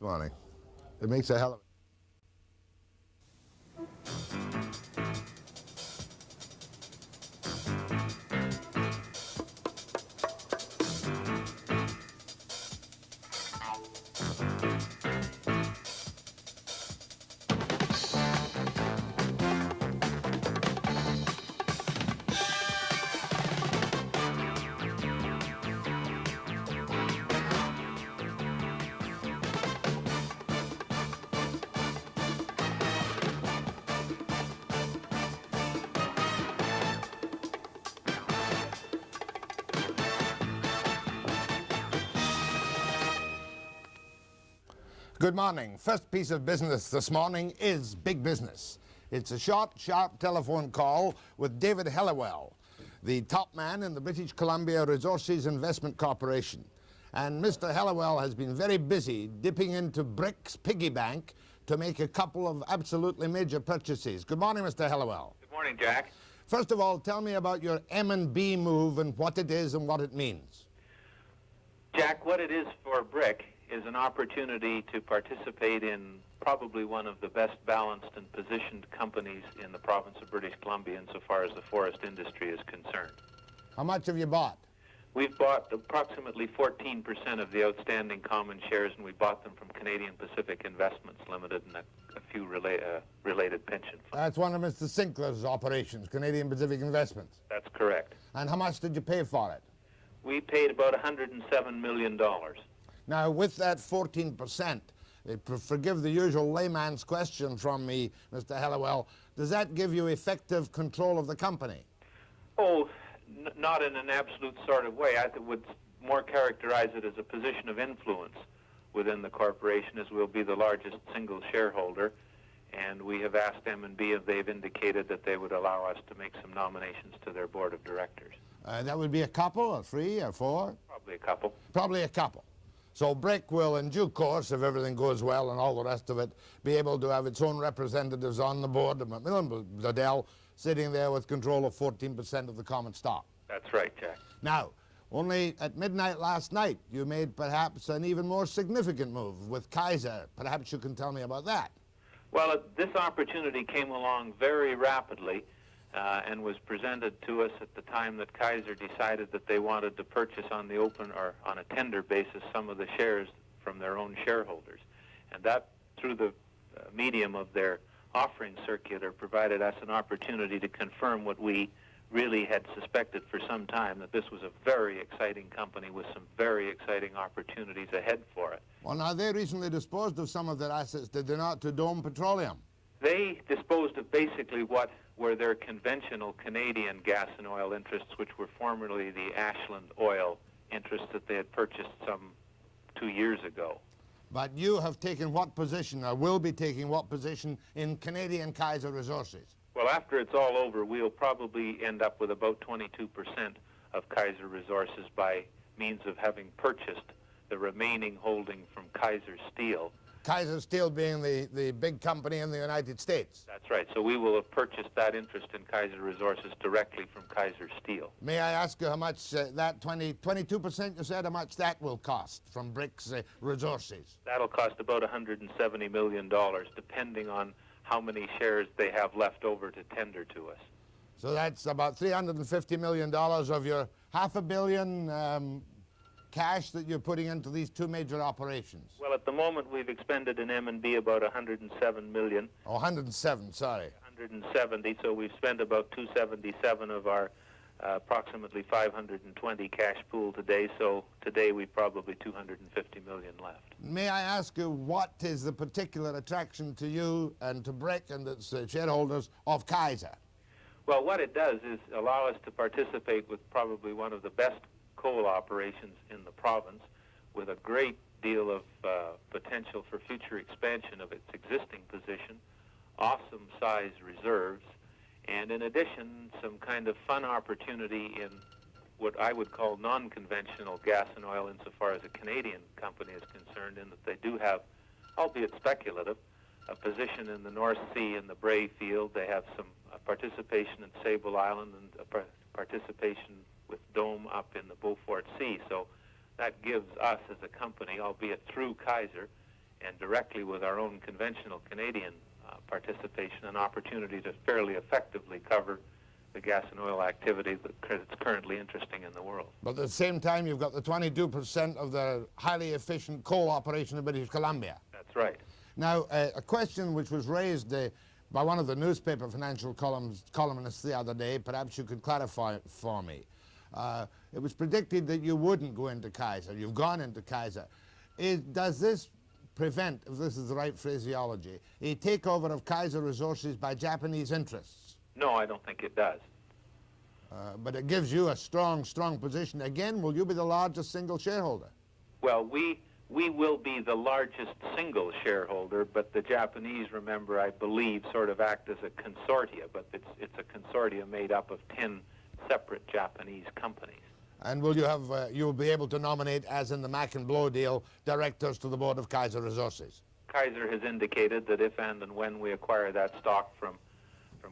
Morning. It makes a hell of Good morning. First piece of business this morning is big business. It's a short, sharp telephone call with David Halliwell, the top man in the British Columbia Resources Investment Corporation. And Mr. Halliwell has been very busy dipping into B.R.I.C's piggy bank to make a couple of absolutely major purchases. Good morning, Mr. Halliwell. Good morning, Jack. First of all, tell me about your M&B move and what it is and what it means. Jack, what it is for B.R.I.C is an opportunity to participate in probably one of the best balanced and positioned companies in the province of British Columbia insofar as the forest industry is concerned. How much have you bought? We've bought approximately 14% of the outstanding common shares, and we bought them from Canadian Pacific Investments Limited and a few related pension funds. That's one of Mr. Sinclair's operations, Canadian Pacific Investments. That's correct. And how much did you pay for it? We paid about $107 million. Now, with that 14%, forgive the usual layman's question from me, Mr. Halliwell, does that give you effective control of the company? Oh, not in an absolute sort of way. I would more characterize it as a position of influence within the corporation, as we'll be the largest single shareholder, and we have asked M&B if they've indicated that they would allow us to make some nominations to their board of directors. That would be a couple, or three, or four? Probably a couple. Probably a couple. So B.R.I.C will, in due course, if everything goes well and all the rest of it, be able to have its own representatives on the board, the MacMillan Bloedel, sitting there with control of 14% of the common stock. That's right, Jack. Now, only at midnight last night, you made perhaps an even more significant move with Kaiser. Perhaps you can tell me about that. Well, this opportunity came along very rapidly and was presented to us at the time that Kaiser decided that they wanted to purchase on the open or on a tender basis some of the shares from their own shareholders. And that, through the medium of their offering circular, provided us an opportunity to confirm what we really had suspected for some time, that this was a very exciting company with some very exciting opportunities ahead for it. Well, now, they recently disposed of some of their assets, did they not, to Dome Petroleum? They disposed of basically what were their conventional Canadian gas and oil interests, which were formerly the Ashland oil interests that they had purchased some 2 years ago. But you have taken what position, or will be taking what position, in Canadian Kaiser Resources? Well, after it's all over, we'll probably end up with about 22% of Kaiser Resources by means of having purchased the remaining holding from Kaiser Steel. Kaiser Steel being the big company in the United States. That's right. So we will have purchased that interest in Kaiser Resources directly from Kaiser Steel. May I ask you how much that 22% you said, how much that will cost from B.R.I.C's resources? That'll cost about $170 million, depending on how many shares they have left over to tender to us. So that's about $350 million of your $500 million cash that you're putting into these two major operations. Well, at the moment, we've expended in M&B about $107 million. Oh, 107, sorry. 170, so we've spent about 277 of our approximately 520 cash pool today, so today we've probably 250 million left. May I ask you, what is the particular attraction to you and to B.R.I.C and its shareholders of Kaiser? Well, what it does is allow us to participate with probably one of the best coal operations in the province, with a great deal of potential for future expansion of its existing position, awesome size reserves, and in addition, some kind of fun opportunity in what I would call non-conventional gas and oil insofar as a Canadian company is concerned, in that they do have, albeit speculative, a position in the North Sea in the Bray field. They have some participation in Sable Island and participation with Dome up in the Beaufort Sea. So that gives us as a company, albeit through Kaiser, and directly with our own conventional Canadian participation, an opportunity to fairly effectively cover the gas and oil activity that's currently interesting in the world. But at the same time, you've got the 22% of the highly efficient coal operation in British Columbia. That's right. Now, a question which was raised by one of the newspaper financial columnists the other day, perhaps you could clarify it for me. It was predicted that you wouldn't go into Kaiser. You've gone into Kaiser. Does this prevent, if this is the right phraseology, a takeover of Kaiser Resources by Japanese interests? No, I don't think it does. But it gives you a strong position. Again, will you be the largest single shareholder? Well, we will be the largest single shareholder, but the Japanese, remember, I believe, sort of act as a consortia, but it's a consortia made up of 10 separate Japanese companies. And will you have, you'll be able to nominate, as in the MacMillan Bloedel, directors to the board of Kaiser Resources? Kaiser has indicated that if and when we acquire that stock from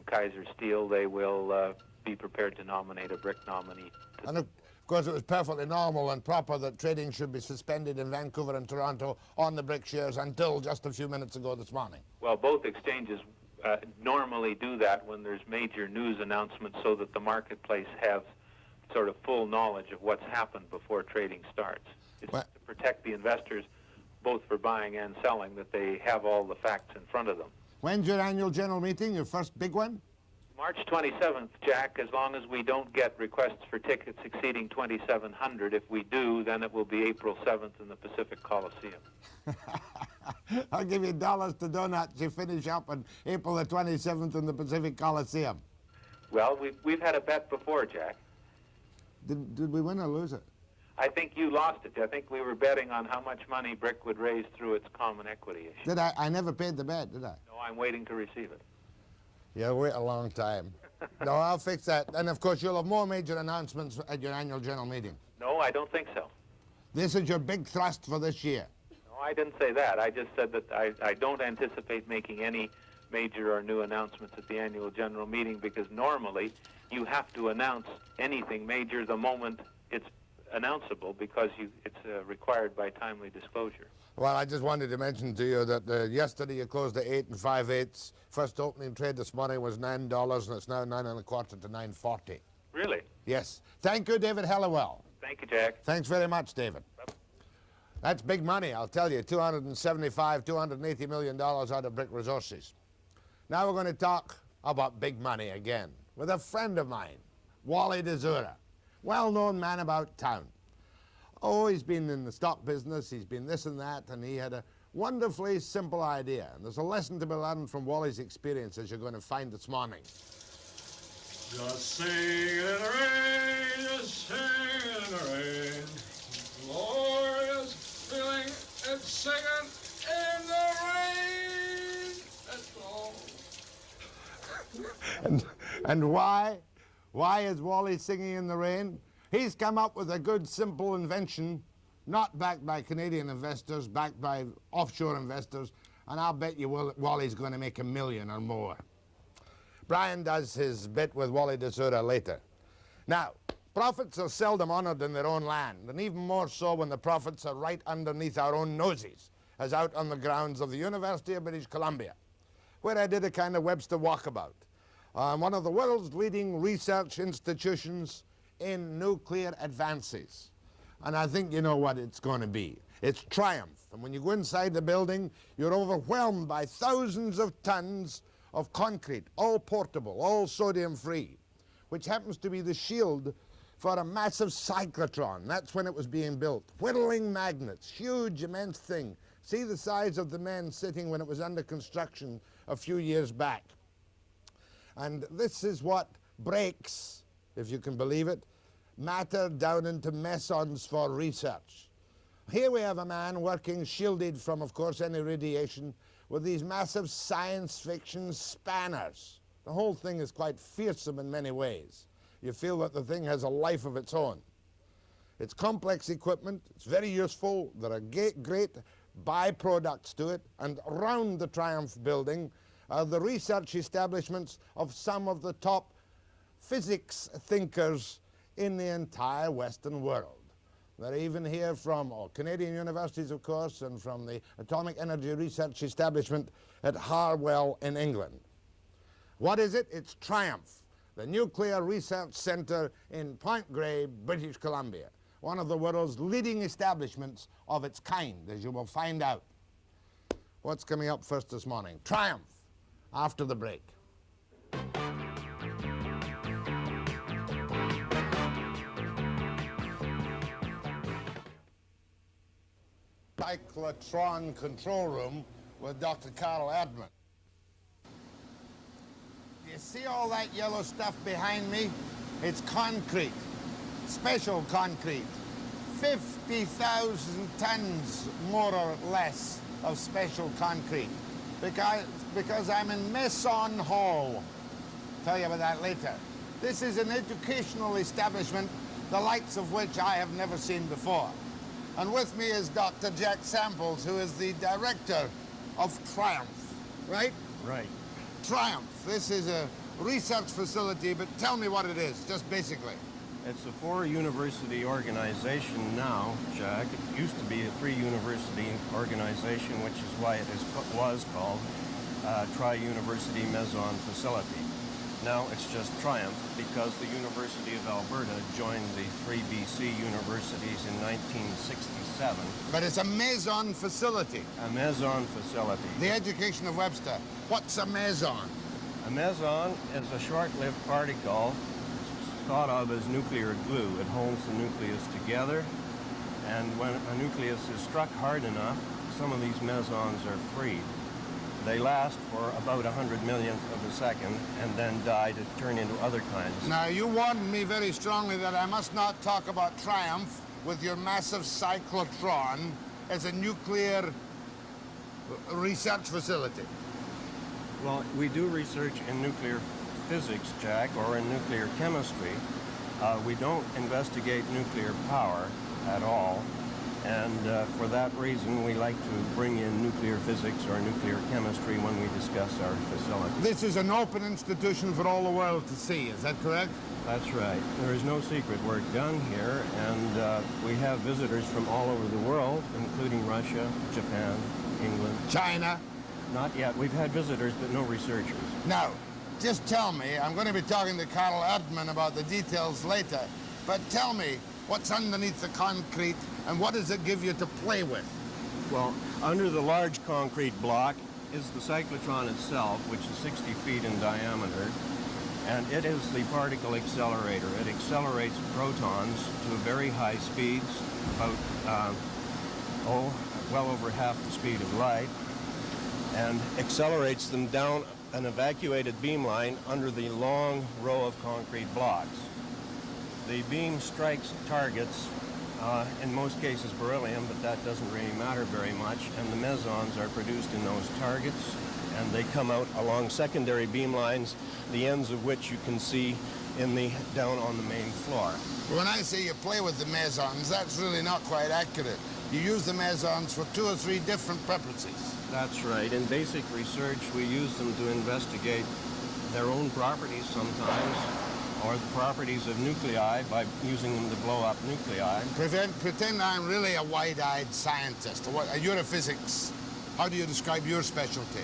Kaiser Steel, they will be prepared to nominate a BRIC nominee. And of course, it was perfectly normal and proper that trading should be suspended in Vancouver and Toronto on the BRIC shares until just a few minutes ago this morning. Well, both exchanges normally do that when there's major news announcements so that the marketplace has sort of full knowledge of what's happened before trading starts. It's to protect the investors, both for buying and selling, that they have all the facts in front of them. When's your annual general meeting, your first big one? March 27th, Jack, as long as we don't get requests for tickets exceeding 2,700. If we do, then it will be April 7th in the Pacific Coliseum. I'll give you dollars to donuts. You finish up on April the 27th in the Pacific Coliseum. Well, we've had a bet before, Jack. Did we win or lose it? I think you lost it. I think we were betting on how much money BRIC would raise through its common equity issue. Did I? I never paid the bet, did I? No, I'm waiting to receive it. You'll wait a long time. No, I'll fix that. And of course, you'll have more major announcements at your annual general meeting. No, I don't think so. This is your big thrust for this year. No, I didn't say that. I just said that I don't anticipate making any major or new announcements at the annual general meeting, because normally you have to announce anything major the moment it's announceable, because it's required by timely disclosure. Well, I just wanted to mention to you that yesterday you closed at 8 5/8. First opening trade this morning was $9, and it's now 9 1/4 to 9.40. Really? Yes. Thank you, David Halliwell. Thank you, Jack. Thanks very much, David. That's big money, I'll tell you. $280 million out of BRIC Resources. Now we're going to talk about big money again with a friend of mine, Wally Desora, well-known man about town. Oh, he's been in the stock business, he's been this and that, and he had a wonderfully simple idea. And there's a lesson to be learned from Wally's experience, as you're going to find this morning. Just sing in the rain, just sing in the rain. Glorious feeling, it's singing in the rain. That's all. And why? Why is Wally singing in the rain? He's come up with a good, simple invention, not backed by Canadian investors, backed by offshore investors, and I'll bet you Wally's going to make $1 million or more. Brian does his bit with Wally Desora later. Now, profits are seldom honoured in their own land, and even more so when the profits are right underneath our own noses, as out on the grounds of the University of British Columbia, where I did a kind of Webster walkabout on one of the world's leading research institutions in nuclear advances. And I think you know what it's going to be. It's TRIUMF. And when you go inside the building, you're overwhelmed by thousands of tons of concrete, all portable, all sodium-free, which happens to be the shield for a massive cyclotron. That's when it was being built. Whirling magnets, huge, immense thing. See the size of the men sitting when it was under construction a few years back. And this is what breaks, if you can believe it, matter down into mesons for research. Here we have a man working shielded from, of course, any radiation with these massive science fiction spanners. The whole thing is quite fearsome in many ways. You feel that the thing has a life of its own. It's complex equipment, it's very useful, there are great byproducts to it, and around the TRIUMF building are the research establishments of some of the top physics thinkers in the entire Western world. They're even here from Canadian universities, of course, and from the Atomic Energy Research Establishment at Halliwell in England. What is it? It's TRIUMF, the Nuclear Research Centre in Point Grey, British Columbia, one of the world's leading establishments of its kind, as you will find out. What's coming up first this morning? TRIUMF, after the break. Cyclotron control room with Dr. Karl Erdman. Do you see all that yellow stuff behind me? It's concrete, special concrete. 50,000 tons, more or less, of special concrete. Because I'm in Mason Hall. Tell you about that later. This is an educational establishment, the likes of which I have never seen before. And with me is Dr. Jack Samples, who is the director of TRIUMF, right? Right. TRIUMF, this is a research facility, but tell me what it is, just basically. It's a 4-university organization now, Jack. It used to be a 3-university organization, which is why it was called Tri-University Maison Facility. Now it's just TRIUMF because the University of Alberta joined the 3 B.C. universities in 1967. But it's a Maison facility. A Maison facility. The education of Webster. What's a Maison? A meson is a short-lived particle thought of as nuclear glue. It holds the nucleus together, and when a nucleus is struck hard enough, some of these mesons are freed. They last for about 100 millionth of a second and then die to turn into other kinds. Now, you warned me very strongly that I must not talk about TRIUMF with your massive cyclotron as a nuclear research facility. Well, we do research in nuclear physics, Jack, or in nuclear chemistry. We don't investigate nuclear power at all. And for that reason, we like to bring in nuclear physics or nuclear chemistry when we discuss our facility. This is an open institution for all the world to see, is that correct? That's right. There is no secret work done here, and we have visitors from all over the world, including Russia, Japan, England. China? Not yet. We've had visitors, but no researchers. Now, just tell me, I'm going to be talking to Karl Erdman about the details later, but tell me, what's underneath the concrete, and what does it give you to play with? Well, under the large concrete block is the cyclotron itself, which is 60 feet in diameter, and it is the particle accelerator. It accelerates protons to very high speeds, about, well over half the speed of light, and accelerates them down an evacuated beamline under the long row of concrete blocks. The beam strikes targets, in most cases beryllium, but that doesn't really matter very much, and the mesons are produced in those targets, and they come out along secondary beam lines, the ends of which you can see down on the main floor. When I say you play with the mesons, that's really not quite accurate. You use the mesons for 2 or 3 different purposes. That's right. In basic research, we use them to investigate their own properties sometimes, or the properties of nuclei by using them to blow up nuclei. Pretend I'm really a wide-eyed scientist. You're a physics. How do you describe your specialty?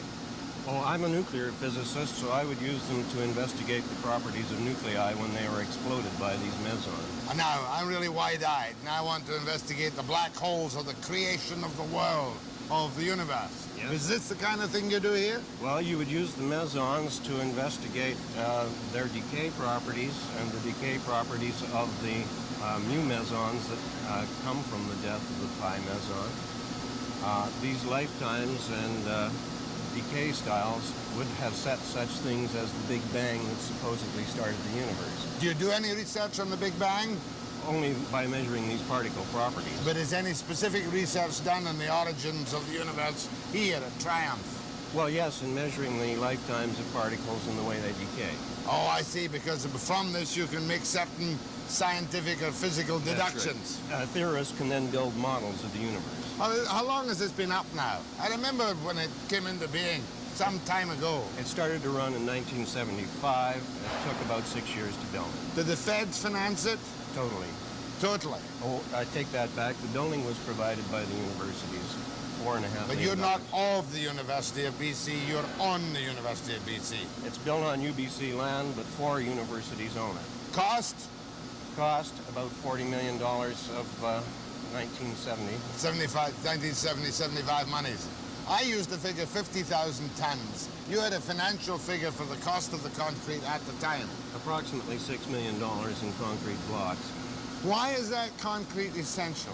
Well, I'm a nuclear physicist, so I would use them to investigate the properties of nuclei when they were exploded by these mesons. Now, I'm really wide-eyed, and I want to investigate the black holes of the creation of the world, of the universe. Yes. Is this the kind of thing you do here? Well, you would use the mesons to investigate their decay properties and the decay properties of the mu mesons that come from the death of the pi meson. These lifetimes and decay styles would have set such things as the Big Bang that supposedly started the universe. Do you do any research on the Big Bang? Only by measuring these particle properties. But is any specific research done on the origins of the universe here at TRIUMF? Well, yes, in measuring the lifetimes of particles and the way they decay. Oh, I see, because from this you can make certain scientific or physical deductions. Right. Theorists can then build models of the universe. How long has this been up now? I remember when it came into being some time ago. It started to run in 1975. It took about 6 years to build it. Did the feds finance it? Totally. Totally. Oh, I take that back. The building was provided by the universities, $4.5 But million. you're not of the University of BC, you're on the University of BC. It's built on UBC land, but 4 universities own it. Cost? Cost about $40 million of 1970. 1970, 75 monies. I used the figure 50,000 tons. You had a financial figure for the cost of the concrete at the time. Approximately $6 million in concrete blocks. Why is that concrete essential?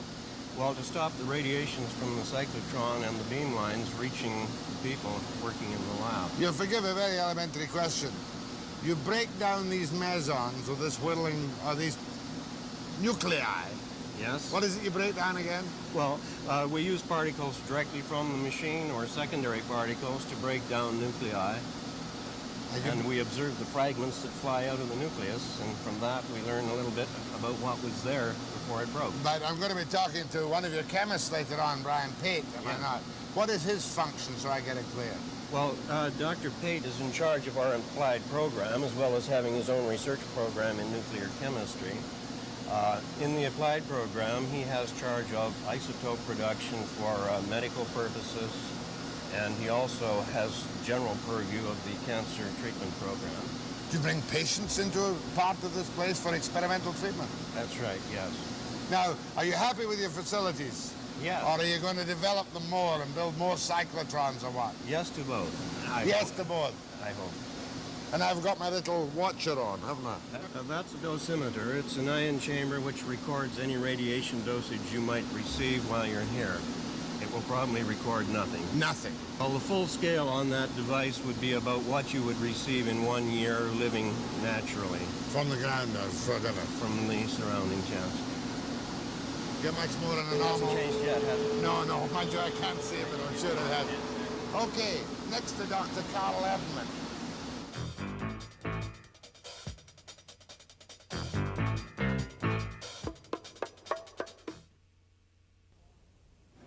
Well, to stop the radiations from the cyclotron and the beam lines reaching people working in the lab. You'll forgive a very elementary question. You break down these mesons, or this whittling, or these nuclei. Yes? What is it you break down again? Well, we use particles directly from the machine or secondary particles to break down nuclei. And we observe the fragments that fly out of the nucleus, and from that we learn a little bit about what was there before it broke. But I'm going to be talking to one of your chemists later on, Brian Pate, am I not? What is his function, so I get it clear? Well, Dr. Pate is in charge of our applied program, as well as having his own research program in nuclear chemistry. In the applied program, he has charge of isotope production for medical purposes, and he also has general purview of the cancer treatment program. Do you bring patients into a part of this place for experimental treatment? That's right, yes. Now, are you happy with your facilities? Yes. Or are you going to develop them more and build more cyclotrons or what? Yes to both. Yes to both. I hope. And I've got my little watcher on, haven't I? That's a dosimeter. It's an ion chamber which records any radiation dosage you might receive while you're here. It will probably record nothing. Nothing. Well, the full scale on that device would be about what you would receive in 1 year living naturally. From the ground or whatever. From the surrounding chance. Get much more than a It hasn't normal... changed yet, has it? No, mind you, I can't see it, but I'm sure it has. Okay, next to Dr. Karl Erdman.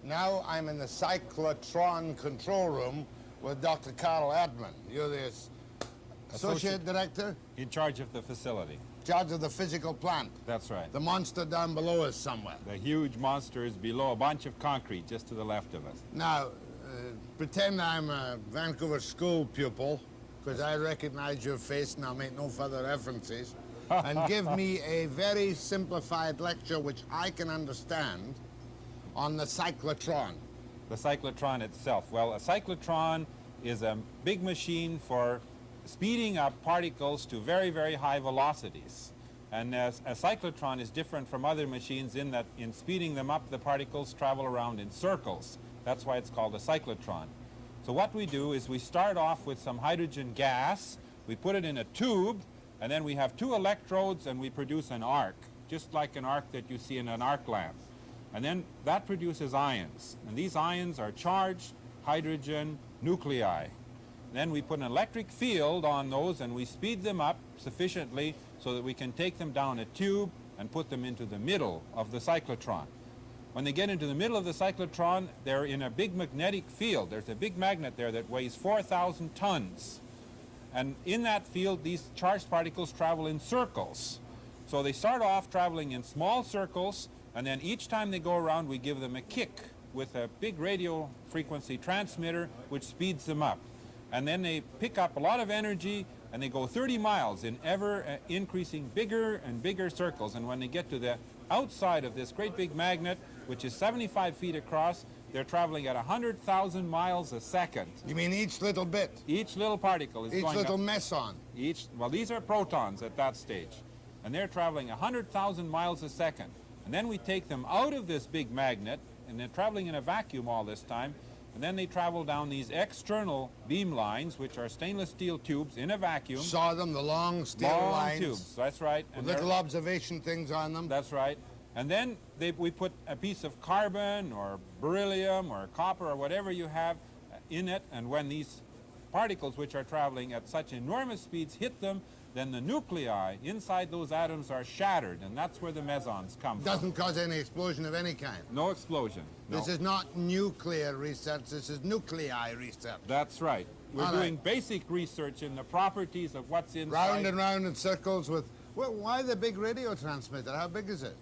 Now I'm in the cyclotron control room with Dr. Karl Erdman. You're the associate director? In charge of the facility. Charge of the physical plant. That's right. The monster down below us somewhere. The huge monster is below a bunch of concrete just to the left of us. Now, pretend I'm a Vancouver school pupil, because I recognize your face and I'll make no further references, and give me a very simplified lecture which I can understand on the cyclotron. The cyclotron itself. Well, a cyclotron is a big machine for speeding up particles to very, very high velocities. And a cyclotron is different from other machines in that in speeding them up, the particles travel around in circles. That's why it's called a cyclotron. So what we do is we start off with some hydrogen gas, we put it in a tube, and then we have 2 electrodes and we produce an arc, just like an arc that you see in an arc lamp. And then that produces ions. And these ions are charged hydrogen nuclei. Then we put an electric field on those and we speed them up sufficiently so that we can take them down a tube and put them into the middle of the cyclotron. When they get into the middle of the cyclotron, they're in a big magnetic field. There's a big magnet there that weighs 4,000 tons. And in that field, these charged particles travel in circles. So they start off traveling in small circles, and then each time they go around, we give them a kick with a big radio frequency transmitter, which speeds them up. And then they pick up a lot of energy, and they go 30 miles in ever increasing bigger and bigger circles. And when they get to the outside of this great big magnet, which is 75 feet across, they're traveling at 100,000 miles a second. You mean each little bit? Each little particle is Each going little up. meson? Well, these are protons at that stage. And they're traveling 100,000 miles a second. And then we take them out of this big magnet, and they're traveling in a vacuum all this time, and then they travel down these external beam lines, which are stainless steel tubes in a vacuum. Saw them, the long steel Long lines. tubes, that's right. With little observation things on them. That's right. And then we put a piece of carbon or beryllium or copper or whatever you have in it, and when these particles, which are traveling at such enormous speeds, hit them, then the nuclei inside those atoms are shattered, and that's where the mesons come from. Doesn't cause any explosion of any kind. No explosion. No. This is not nuclear research, this is nuclei research. That's right. We're All doing right. basic research in the properties of what's inside. Round and round in circles with... Well, why the big radio transmitter? How big is it?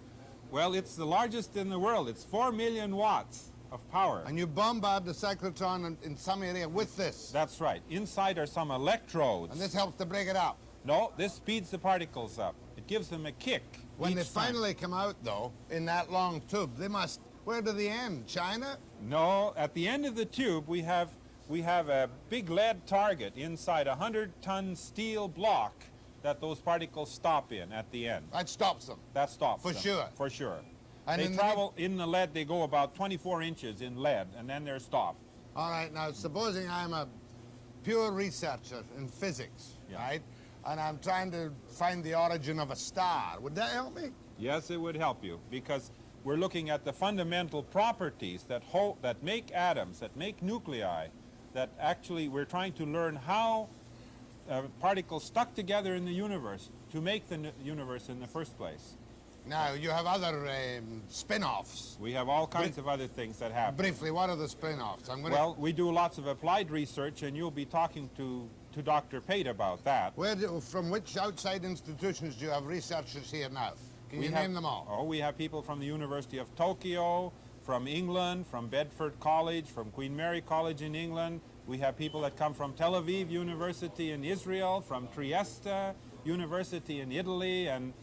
Well, it's the largest in the world. It's 4 million watts of power. And you bombard the cyclotron in some area with this. That's right. Inside are some electrodes. And this helps to break it up. No, this speeds the particles up. It gives them a kick. When they each time. finally come out, though, in that long tube, they must, where do they end? China? No, at the end of the tube we have a big lead target inside a 100-ton steel block that those particles stop in at the end. That stops them. That stops For them. sure. For sure. And They in the travel in the lead, they go about 24 inches in lead, and then they're stopped. All right, now supposing I'm a pure researcher in physics, Yeah. right? And I'm trying to find the origin of a star. Would that help me? Yes, it would help you, because we're looking at the fundamental properties that make atoms, that make nuclei, that actually we're trying to learn how particles stuck together in the universe to make the universe in the first place. Now, you have other spin-offs. We have all kinds of other things that happen. Briefly, what are the spin-offs? Well, we do lots of applied research, and you'll be talking to Dr. Pate about that. From which outside institutions do you have researchers here now? Can you name them all? Oh, we have people from the University of Tokyo, from England, from Bedford College, from Queen Mary College in England. We have people that come from Tel Aviv University in Israel, from Trieste University in Italy, and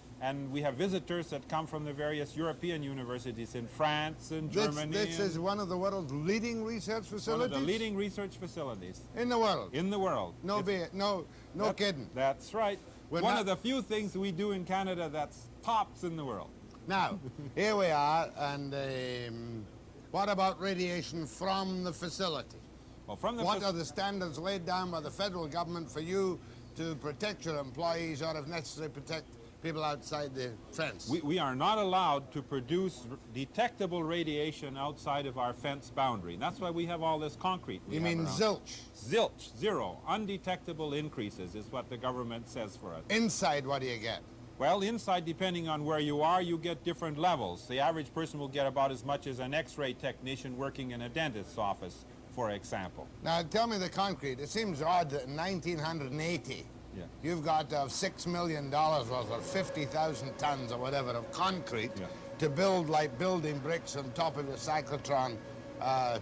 we have visitors that come from the various European universities in France and Germany. This is one of the world's leading research facilities? One of the leading research facilities. In the world? In the world. No kidding. That's right. We're one not- of the few things we do in Canada that's tops in the world. Now, here we are, and what about radiation from the facility? Well, from the What are the standards laid down by the federal government for you to protect your employees, or if necessary, protect people outside the fence? We are not allowed to produce detectable radiation outside of our fence boundary. That's why we have all this concrete. You mean zilch? Zilch, zero. Undetectable increases is what the government says for us. Inside, what do you get? Well, inside, depending on where you are, you get different levels. The average person will get about as much as an X-ray technician working in a dentist's office, for example. Now, tell me the concrete. It seems odd that in 1980, Yeah. you've got $6 million worth of 50,000 tons or whatever of concrete to build like building bricks on top of your cyclotron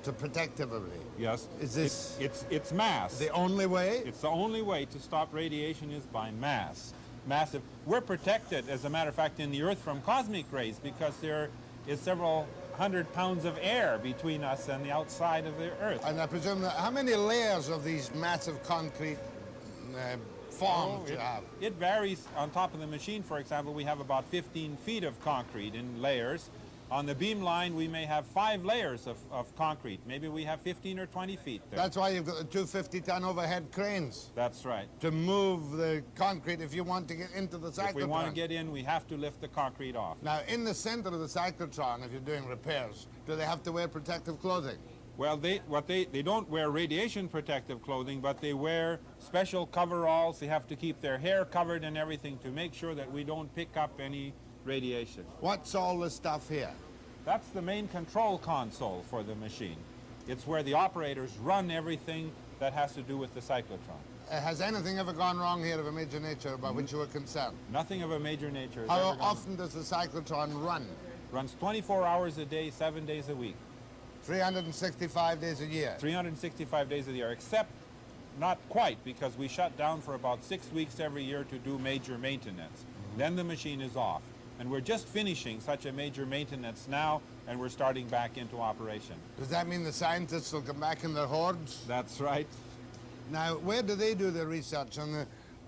to protect everybody. Yes. Is this It's mass. the only way? It's the only way to stop radiation is by mass. Massive. We're protected, as a matter of fact, in the Earth from cosmic rays because there is several 100 pounds of air between us and the outside of the Earth. And I presume that, how many layers of these massive concrete forms do you have? It varies. On top of the machine, for example, we have about 15 feet of concrete in layers. On the beam line, we may have 5 layers of concrete. Maybe we have 15 or 20 feet there. That's why you've got the 250-ton overhead cranes That's right. to move the concrete if you want to get into the cyclotron. If we want to get in, we have to lift the concrete off. Now, in the center of the cyclotron, if you're doing repairs, do they have to wear protective clothing? Well, they don't wear radiation protective clothing, but they wear special coveralls. They have to keep their hair covered and everything to make sure that we don't pick up any radiation. What's all this stuff here? That's the main control console for the machine. It's where the operators run everything that has to do with the cyclotron. Has anything ever gone wrong here of a major nature about which you were concerned? Nothing of a major nature. has How ever gone- often does the cyclotron run? Runs 24 hours a day, 7 days a week, 365 days a year. 365 days a year, except not quite, because we shut down for about 6 weeks every year to do major maintenance. Then the machine is off. And we're just finishing such a major maintenance now, and we're starting back into operation. Does that mean the scientists will come back in their hordes? That's right. Now, where do they do their research?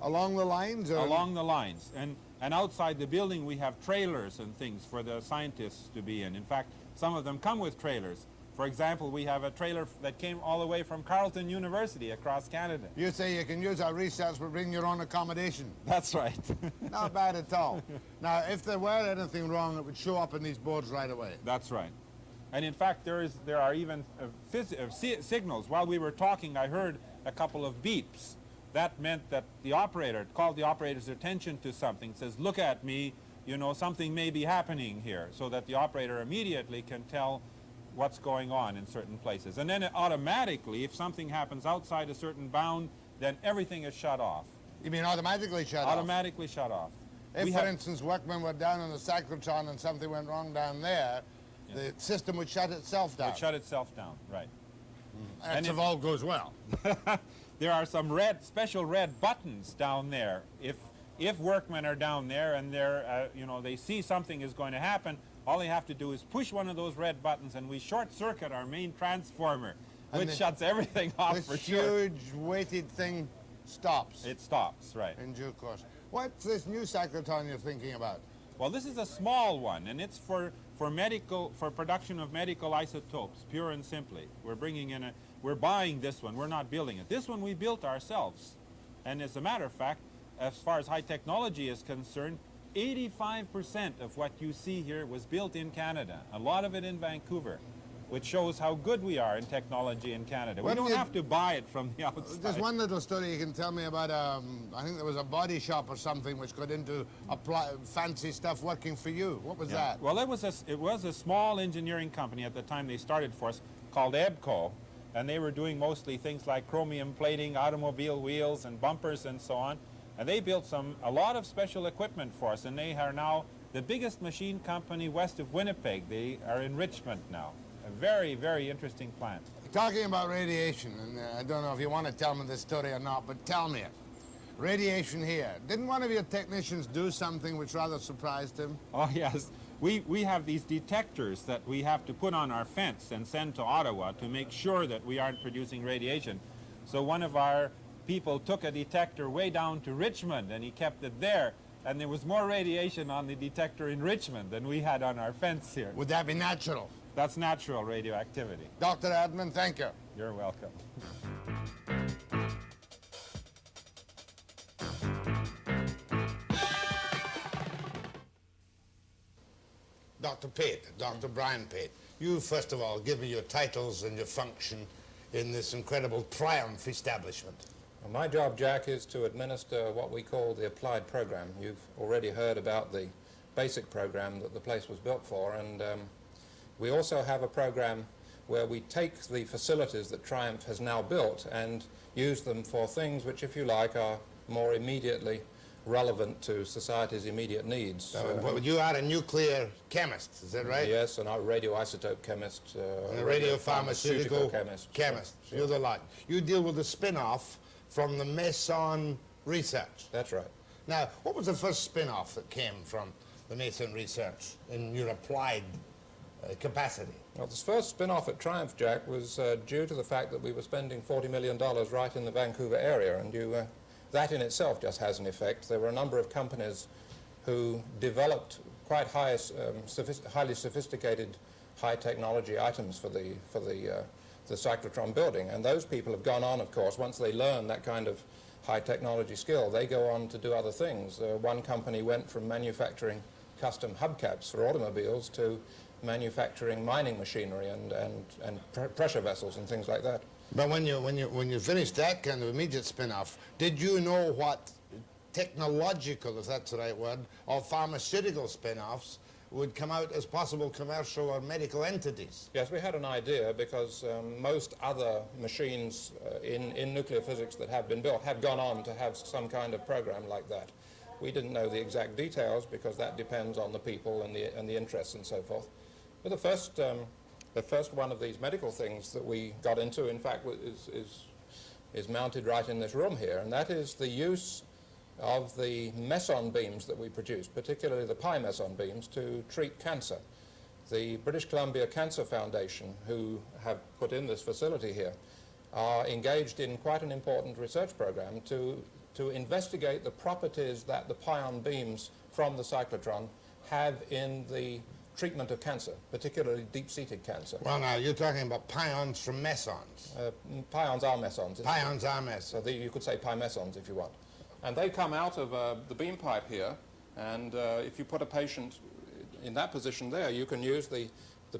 Along the lines? Or? Along the lines. And outside the building, we have trailers and things for the scientists to be in. In fact, some of them come with trailers. For example, we have a trailer that came all the way from Carleton University across Canada. You say you can use our research but bring your own accommodation. That's right. Not bad at all. Now, if there were anything wrong, it would show up in these boards right away. That's right. And in fact, there are even signals. While we were talking, I heard a couple of beeps. That meant that the operator called the operator's attention to something, says, "Look at me, you know, something may be happening here," so that the operator immediately can tell what's going on in certain places. And then automatically, if something happens outside a certain bound, then everything is shut off. You mean automatically shut off? Automatically shut off. If, for instance, workmen were down on the cyclotron and something went wrong down there, the system would shut itself down. It would shut itself down, right. That's if all goes well. There are some special red buttons down there. If workmen are down there and they're, you know, they see something is going to happen, all they have to do is push one of those red buttons and we short-circuit our main transformer, which shuts everything off for sure. This huge weighted thing stops. It stops, right. In due course. What's this new cyclotron you're thinking about? Well, this is a small one, and it's for production of medical isotopes, pure and simply. We're buying this one. We're not building it. This one we built ourselves. And as a matter of fact, as far as high technology is concerned, 85% of what you see here was built in Canada. A lot of it in Vancouver, which shows how good we are in technology in Canada. We don't have to buy it from the outside. There's one little story you can tell me about, I think there was a body shop or something which got into fancy stuff working for you. What was that? Well, it was a small engineering company at the time they started for us called EBCO, and they were doing mostly things like chromium plating, automobile wheels and bumpers and so on. And they built a lot of special equipment for us, and they are now the biggest machine company west of Winnipeg. They are in Richmond now. A very, very interesting plant. Talking about radiation, and I don't know if you want to tell me this story or not, but tell me it. Radiation here. Didn't one of your technicians do something which rather surprised him? Oh, yes. We have these detectors that we have to put on our fence and send to Ottawa to make sure that we aren't producing radiation. So one of our people took a detector way down to Richmond and he kept it there. And there was more radiation on the detector in Richmond than we had on our fence here. Would that be natural? That's natural radioactivity. Dr. Erdman, thank you. You're welcome. Dr. Pate, Dr. Brian Pate, you first of all give me your titles and your function in this incredible TRIUMF establishment. Well, my job, Jack, is to administer what we call the applied program. You've already heard about the basic program that the place was built for, and we also have a program where we take the facilities that TRIUMF has now built and use them for things which, if you like, are more immediately relevant to society's immediate needs. Well, you are a nuclear chemist, is that right? Yes, and I'm a radioisotope chemist. And a radiopharmaceutical chemist. Sure. You're the lot. You deal with the spin-off from the Mason research. That's right. Now, what was the first spin-off that came from the Mason research in your applied capacity? Well, this first spin-off at TRIUMF, Jack, was due to the fact that we were spending $40 million right in the Vancouver area, and that in itself just has an effect. There were a number of companies who developed quite highly sophisticated high-technology items for the cyclotron building, and those people have gone on, of course, once they learn that kind of high-technology skill, they go on to do other things. One company went from manufacturing custom hubcaps for automobiles to manufacturing mining machinery and pressure vessels and things like that. But when you finished that kind of immediate spin-off, did you know what technological, if that's the right word, or pharmaceutical spin-offs would come out as possible commercial or medical entities? Yes, we had an idea because most other machines in nuclear physics that have been built have gone on to have some kind of program like that. We didn't know the exact details because that depends on the people and the interests and so forth. But the first one of these medical things that we got into, in fact, is mounted right in this room here, and that is the use of the meson beams that we produce, particularly the pi meson beams, to treat cancer. The British Columbia Cancer Foundation, who have put in this facility here, are engaged in quite an important research program to investigate the properties that the pion beams from the cyclotron have in the treatment of cancer, particularly deep-seated cancer. Well, now, you're talking about pions from mesons. Pions are mesons. Pions are mesons. So you could say pi mesons if you want. And they come out of the beam pipe here, and if you put a patient in that position there, you can use the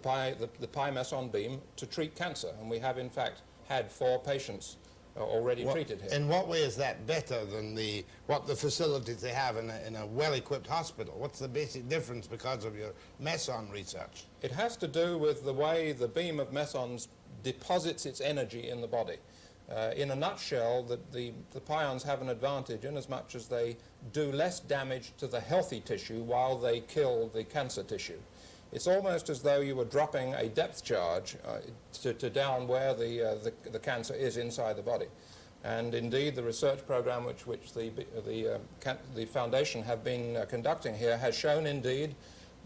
pi meson beam to treat cancer. And we have, in fact, had 4 patients already treated here. In what way is that better than what the facilities they have in a well-equipped hospital? What's the basic difference because of your meson research? It has to do with the way the beam of mesons deposits its energy in the body. In a nutshell, the pions have an advantage in as much as they do less damage to the healthy tissue while they kill the cancer tissue. It's almost as though you were dropping a depth charge to down where the cancer is inside the body. And indeed, the research program which the foundation have been conducting here has shown indeed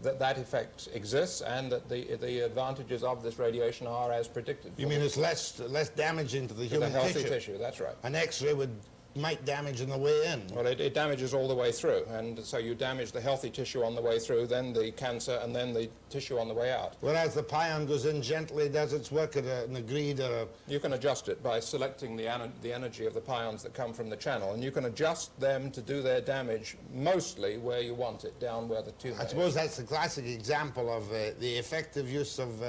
that effect exists, and that the advantages of this radiation are as predicted. You mean it's less damaging to the human healthy tissue? That's right. An X-ray would might damage on the way in. Well, it damages all the way through, and so you damage the healthy tissue on the way through, then the cancer, and then the tissue on the way out. Whereas the pion goes in gently, does its work at an agreed... You can adjust it by selecting the energy of the pions that come from the channel, and you can adjust them to do their damage mostly where you want it, down where the tumor is. I suppose that's the classic example of the effective use of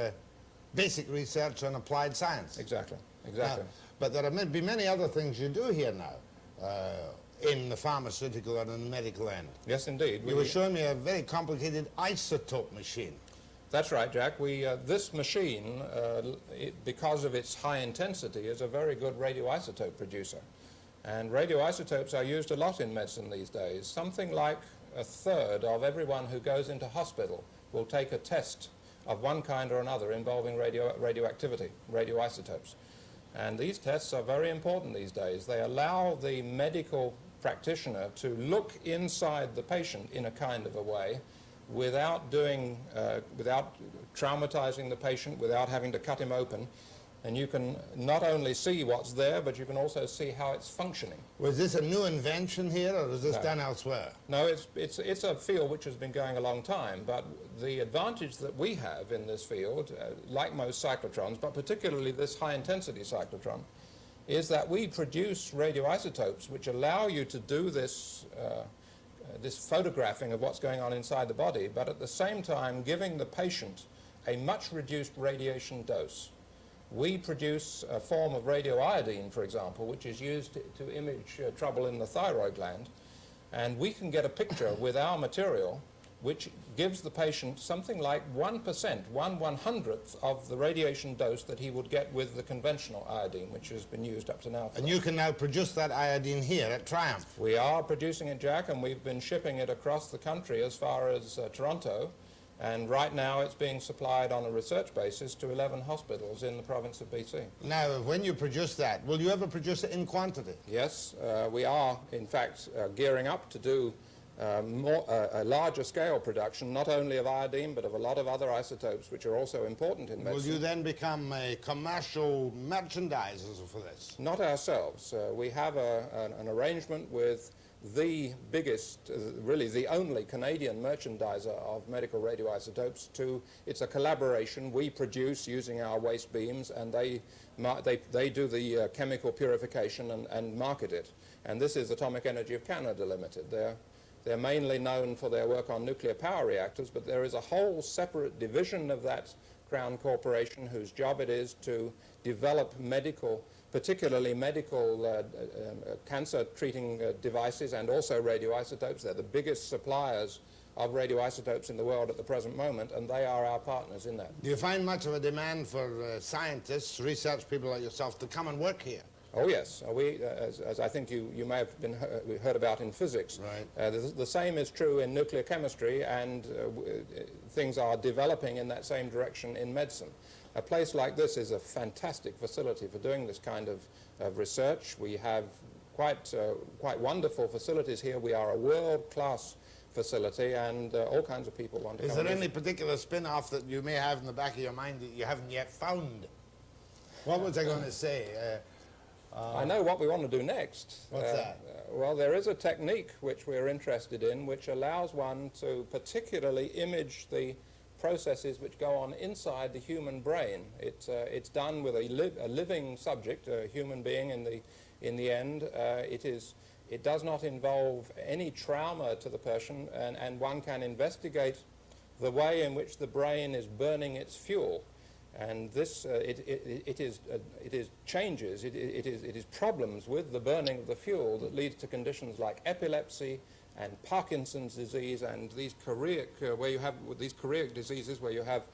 basic research on applied science. Exactly, exactly. But there may be many other things you do here now. In the pharmaceutical and in the medical end. Yes, indeed. You were showing me a very complicated isotope machine. That's right, Jack. This machine, because of its high intensity, is a very good radioisotope producer. And radioisotopes are used a lot in medicine these days. Something like a third of everyone who goes into hospital will take a test of one kind or another involving radioactivity, radioisotopes. And these tests are very important these days. They allow the medical practitioner to look inside the patient in a kind of a way without traumatizing the patient, without having to cut him open. And you can not only see what's there, but you can also see how it's functioning. Was this a new invention here, or was this done elsewhere? No, it's a field which has been going a long time, but the advantage that we have in this field, like most cyclotrons, but particularly this high-intensity cyclotron, is that we produce radioisotopes which allow you to do this photographing of what's going on inside the body, but at the same time giving the patient a much reduced radiation dose. We produce a form of radioiodine, for example, which is used to image trouble in the thyroid gland, and we can get a picture with our material which gives the patient something like 1%, 1/100th of the radiation dose that he would get with the conventional iodine, which has been used up to now. And you can now produce that iodine here at TRIUMF? We are producing it, Jack, and we've been shipping it across the country as far as Toronto. And right now it's being supplied on a research basis to 11 hospitals in the province of B.C. Now, when you produce that, will you ever produce it in quantity? Yes, we are, in fact, gearing up to do a larger scale production, not only of iodine, but of a lot of other isotopes, which are also important in medicine. Will you then become a commercial merchandiser for this? Not ourselves. We have an arrangement with the biggest, really the only Canadian merchandiser of medical radioisotopes. It's a collaboration. We produce using our waste beams, and they do the chemical purification and market it. And this is Atomic Energy of Canada Limited. They're mainly known for their work on nuclear power reactors, but there is a whole separate division of that Crown Corporation whose job it is to develop particularly medical cancer-treating devices, and also radioisotopes. They're the biggest suppliers of radioisotopes in the world at the present moment, and they are our partners in that. Do you find much of a demand for scientists, research people like yourself, to come and work here? Oh yes, as I think you may have heard about in physics. Right. The same is true in nuclear chemistry, and things are developing in that same direction in medicine. A place like this is a fantastic facility for doing this kind of research. We have quite wonderful facilities here. We are a world-class facility, and all kinds of people want to come. Is there any particular spin-off that you may have in the back of your mind that you haven't yet found? What was I going to say? I know what we want to do next. What's that? Well, there is a technique which we're interested in which allows one to particularly image the processes which go on inside the human brain. It's done with a living subject, a human being in the end. It does not involve any trauma to the person, and one can investigate the way in which the brain is burning its fuel. And this, it is changes, it is problems with the burning of the fuel that leads to conditions like epilepsy and Parkinson's disease, and these choreic, where you have these choreic diseases where you have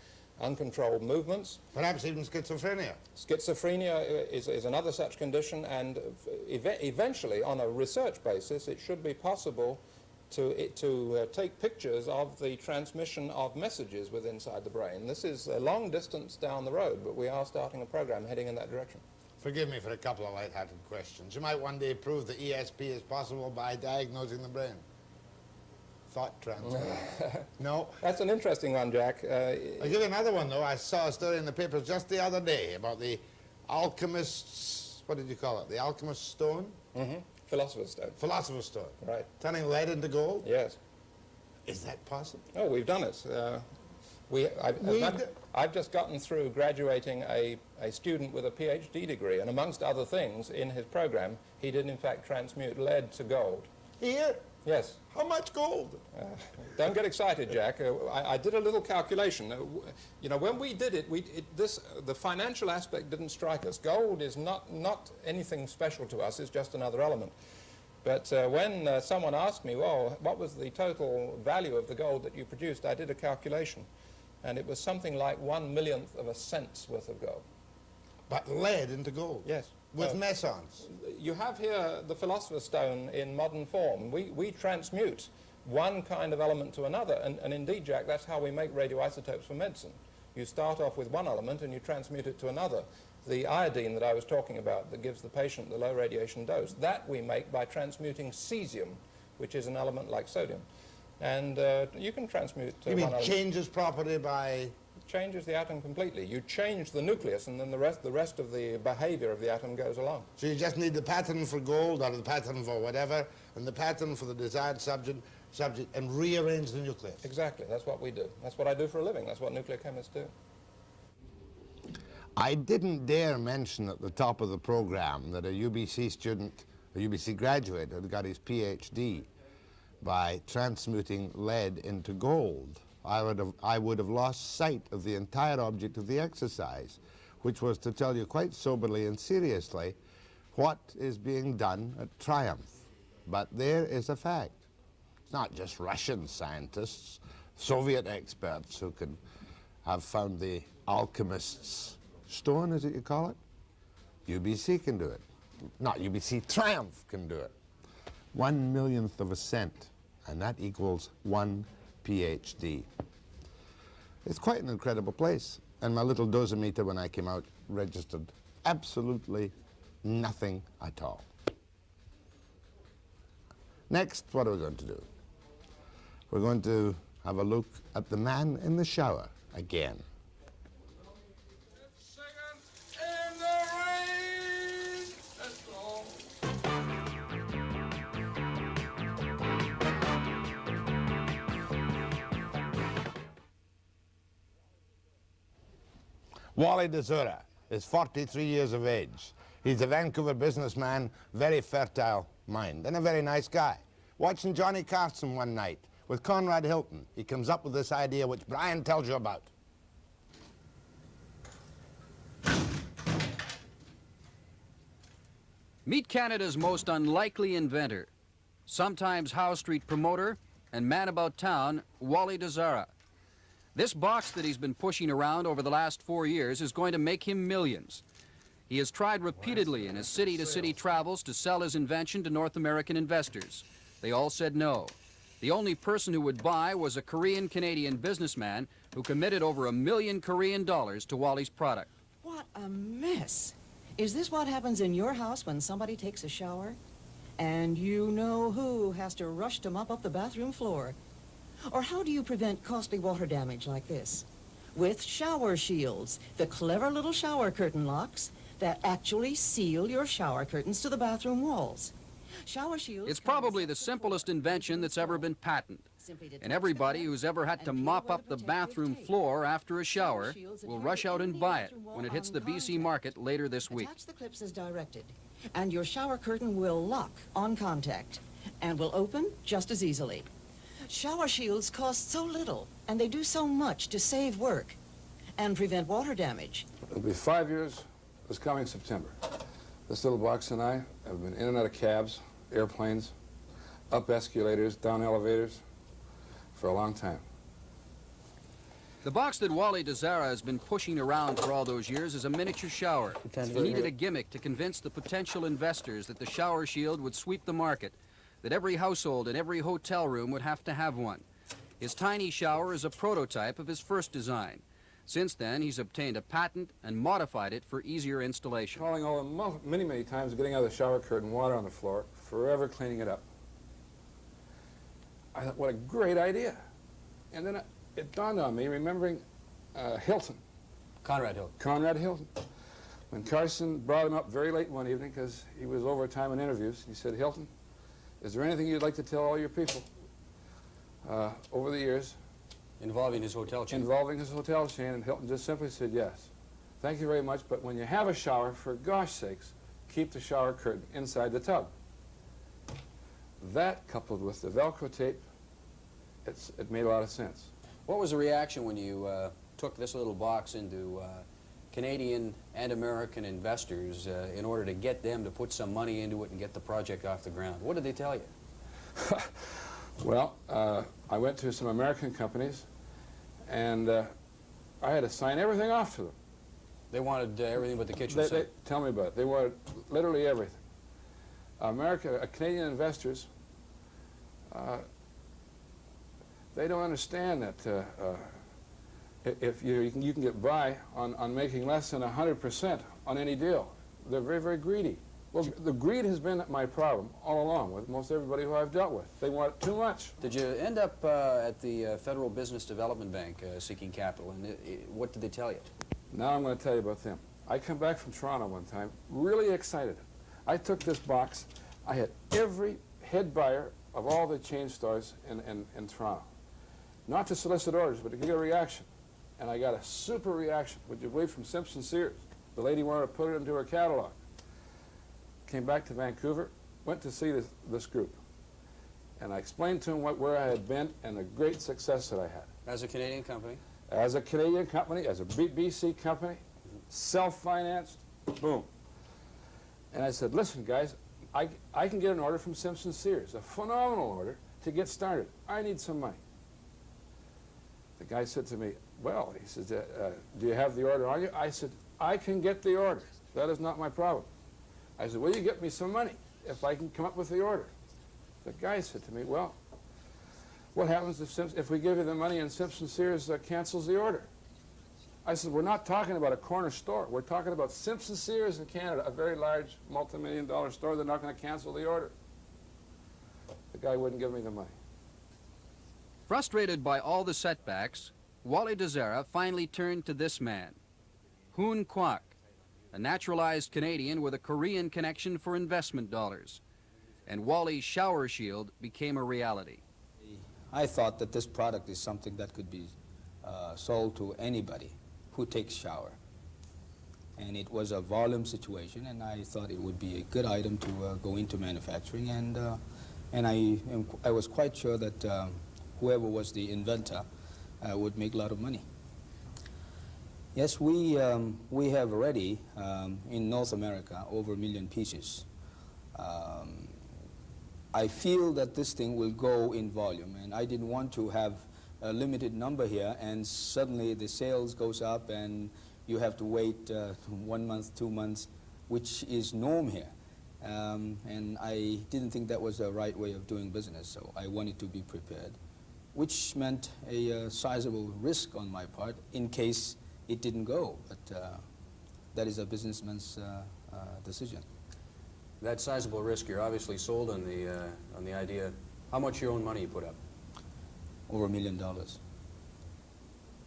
uncontrolled movements. Perhaps even schizophrenia. Schizophrenia is another such condition, and eventually, on a research basis, it should be possible to take pictures of the transmission of messages within inside the brain. This is a long distance down the road, but we are starting a program heading in that direction. Forgive me for a couple of light-hearted questions. You might one day prove that ESP is possible by diagnosing the brain. Thought transfer. No? That's an interesting one, Jack. I'll give you another one, though. I saw a story in the papers just the other day about the alchemist's, what did you call it? The alchemist's stone? Mm-hmm. Philosopher's stone. Philosopher's stone. Right. Turning lead into gold? Yes. Is that possible? Oh, we've done it. I've just gotten through graduating a student with a PhD degree, and amongst other things, in his program, he did in fact transmute lead to gold. Here? Yes. How much gold? Don't get excited, Jack. I did a little calculation. You know, when we did it, the financial aspect didn't strike us. Gold is not anything special to us. It's just another element. But when someone asked me, well, what was the total value of the gold that you produced, I did a calculation, and it was something like 1/1,000,000th of a cent's worth of gold. But lead into gold? Yes. With mesons? You have here the philosopher's stone in modern form. We transmute one kind of element to another, and indeed, Jack, that's how we make radioisotopes for medicine. You start off with one element and you transmute it to another. The iodine that I was talking about that gives the patient the low radiation dose, that we make by transmuting cesium, which is an element like sodium. And you can transmute you mean changes property by... Changes the atom completely. You change the nucleus, and then the rest of the behavior of the atom goes along. So you just need the pattern for gold, or the pattern for whatever, and the pattern for the desired subject, and rearrange the nucleus. Exactly. That's what we do. That's what I do for a living. That's what nuclear chemists do. I didn't dare mention at the top of the program that a UBC student, a UBC graduate, had got his PhD by transmuting lead into gold. I would have lost sight of the entire object of the exercise, which was to tell you quite soberly and seriously what is being done at TRIUMF. But there is a fact. It's not just Russian scientists, Soviet experts who can have found the alchemist's stone, is it you call it? UBC can do it. Not UBC, TRIUMF can do it. 1/1,000,000th of a cent, and that equals 1 PhD. It's quite an incredible place, and my little dosimeter when I came out registered absolutely nothing at all. Next, what are we going to do? We're going to have a look at the man in the shower again. In the rain. That's all. Wally Desora is 43 years of age. He's a Vancouver businessman, very fertile mind, and a very nice guy. Watching Johnny Carson one night with Conrad Hilton, he comes up with this idea which Brian tells you about. Meet Canada's most unlikely inventor, sometimes Howe Street promoter and man about town, Wally Desora. This box that he's been pushing around over the last 4 years is going to make him millions. He has tried repeatedly in his city-to-city travels to sell his invention to North American investors. They all said no. The only person who would buy was a Korean-Canadian businessman who committed over $1 million Korean to Wally's product. What a mess. Is this what happens in your house when somebody takes a shower? And you know who has to rush to mop up the bathroom floor? Or how do you prevent costly water damage like this? With shower shields, the clever little shower curtain locks that actually seal your shower curtains to the bathroom walls. Shower shields... It's probably the simplest invention that's ever been patented. And everybody who's ever had to mop up the bathroom floor after a shower will rush out and buy it when it hits the BC market later this week. Attach the clips as directed, and your shower curtain will lock on contact and will open just as easily. Shower shields cost so little, and they do so much to save work and prevent water damage. It'll be 5 years this coming September. This little box and I have been in and out of cabs, airplanes, up escalators, down elevators for a long time. The box that Wally Desora has been pushing around for all those years is a miniature shower. He needed a gimmick to convince the potential investors that the shower shield would sweep the market, that every household and every hotel room would have to have one. His tiny shower is a prototype of his first design. Since then, he's obtained a patent and modified it for easier installation. Calling all many, many times, getting out of the shower curtain, water on the floor, forever cleaning it up. I thought, what a great idea. And then it dawned on me, remembering Hilton. Conrad Hilton. Conrad Hilton. When Carson brought him up very late one evening, because he was over time in interviews, he said, Hilton, is there anything you'd like to tell all your people over the years? Involving his hotel chain. Involving his hotel chain, and Hilton just simply said, yes. Thank you very much, but when you have a shower, for gosh sakes, keep the shower curtain inside the tub. That, coupled with the Velcro tape, it made a lot of sense. What was the reaction when you took this little box into Canadian and American investors in order to get them to put some money into it and get the project off the ground? What did they tell you? Well, I went to some American companies, and I had to sign everything off to them. They wanted everything but the kitchen sink. Tell me about it. They wanted literally everything. Canadian investors, they don't understand that if you can get by on making less than 100% on any deal. They're very, very greedy. Well, the greed has been my problem all along with most everybody who I've dealt with. They want too much. Did you end up at the Federal Business Development Bank seeking capital, and what did they tell you? Now I'm going to tell you about them. I come back from Toronto one time, really excited. I took this box. I had every head buyer of all the chain stores in Toronto. Not to solicit orders, but to get a reaction. And I got a super reaction, would you believe, from Simpson Sears. The lady wanted to put it into her catalog. Came back to Vancouver, went to see this group. And I explained to them where I had been and the great success that I had. As a Canadian company? As a Canadian company, as a B.C. company, self-financed, boom. And I said, listen, guys, I can get an order from Simpson Sears, a phenomenal order, to get started. I need some money. The guy said to me, well, he says, do you have the order on you? I said, I can get the order. That is not my problem. I said, will you get me some money if I can come up with the order? The guy said to me, well, what happens if we give you the money and Simpson Sears cancels the order? I said, we're not talking about a corner store. We're talking about Simpson Sears in Canada, a very large multi-million-dollar store. They're not going to cancel the order. The guy wouldn't give me the money. Frustrated by all the setbacks, Wally Desora finally turned to this man, Hoon Kwak, a naturalized Canadian with a Korean connection for investment dollars. And Wally's shower shield became a reality. I thought that this product is something that could be sold to anybody who takes shower. And it was a volume situation, and I thought it would be a good item to go into manufacturing. And I was quite sure that whoever was the inventor would make a lot of money. Yes, we have already, in North America, over 1 million pieces. I feel that this thing will go in volume, and I didn't want to have a limited number here, and suddenly the sales goes up, and you have to wait 1 month, 2 months, which is norm here. And I didn't think that was the right way of doing business, so I wanted to be prepared, which meant a sizable risk on my part in case it didn't go, but that is a businessman's decision. That sizable risk, you're obviously sold on the idea. How much your own money you put up? Over $1 million.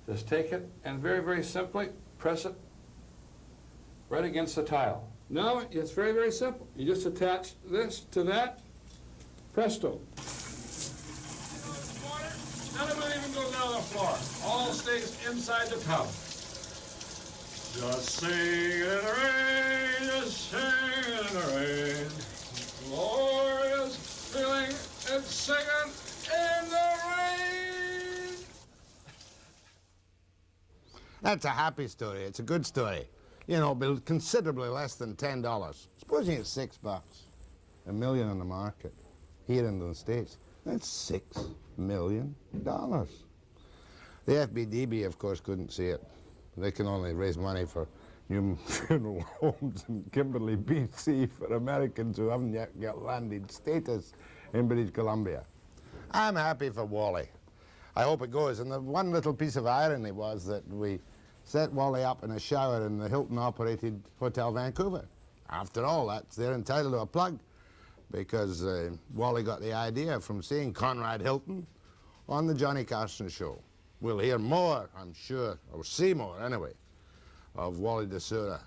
Just take it and very, very simply press it right against the tile. No, it's very, very simple. You just attach this to that, presto. None of it even goes down the floor. All stays inside the tub. Just sing in the rain, just sing in the rain. Glorious feeling and singing in the rain. That's a happy story. It's a good story. You know, but considerably less than $10. Supposing it's $6, $1 million on the market here in the States. That's $6 million. The The FBDB, of course, couldn't see it. They can only raise money for new funeral homes in Kimberley, BC for Americans who haven't yet got landed status in British Columbia. I'm happy for Wally. I hope it goes. And the one little piece of irony was that we set Wally up in a shower in the Hilton-operated Hotel Vancouver. After all, they're entitled to a plug, because Wally got the idea from seeing Conrad Hilton on the Johnny Carson show. We'll hear more, I'm sure, or see more anyway, of Wally Desora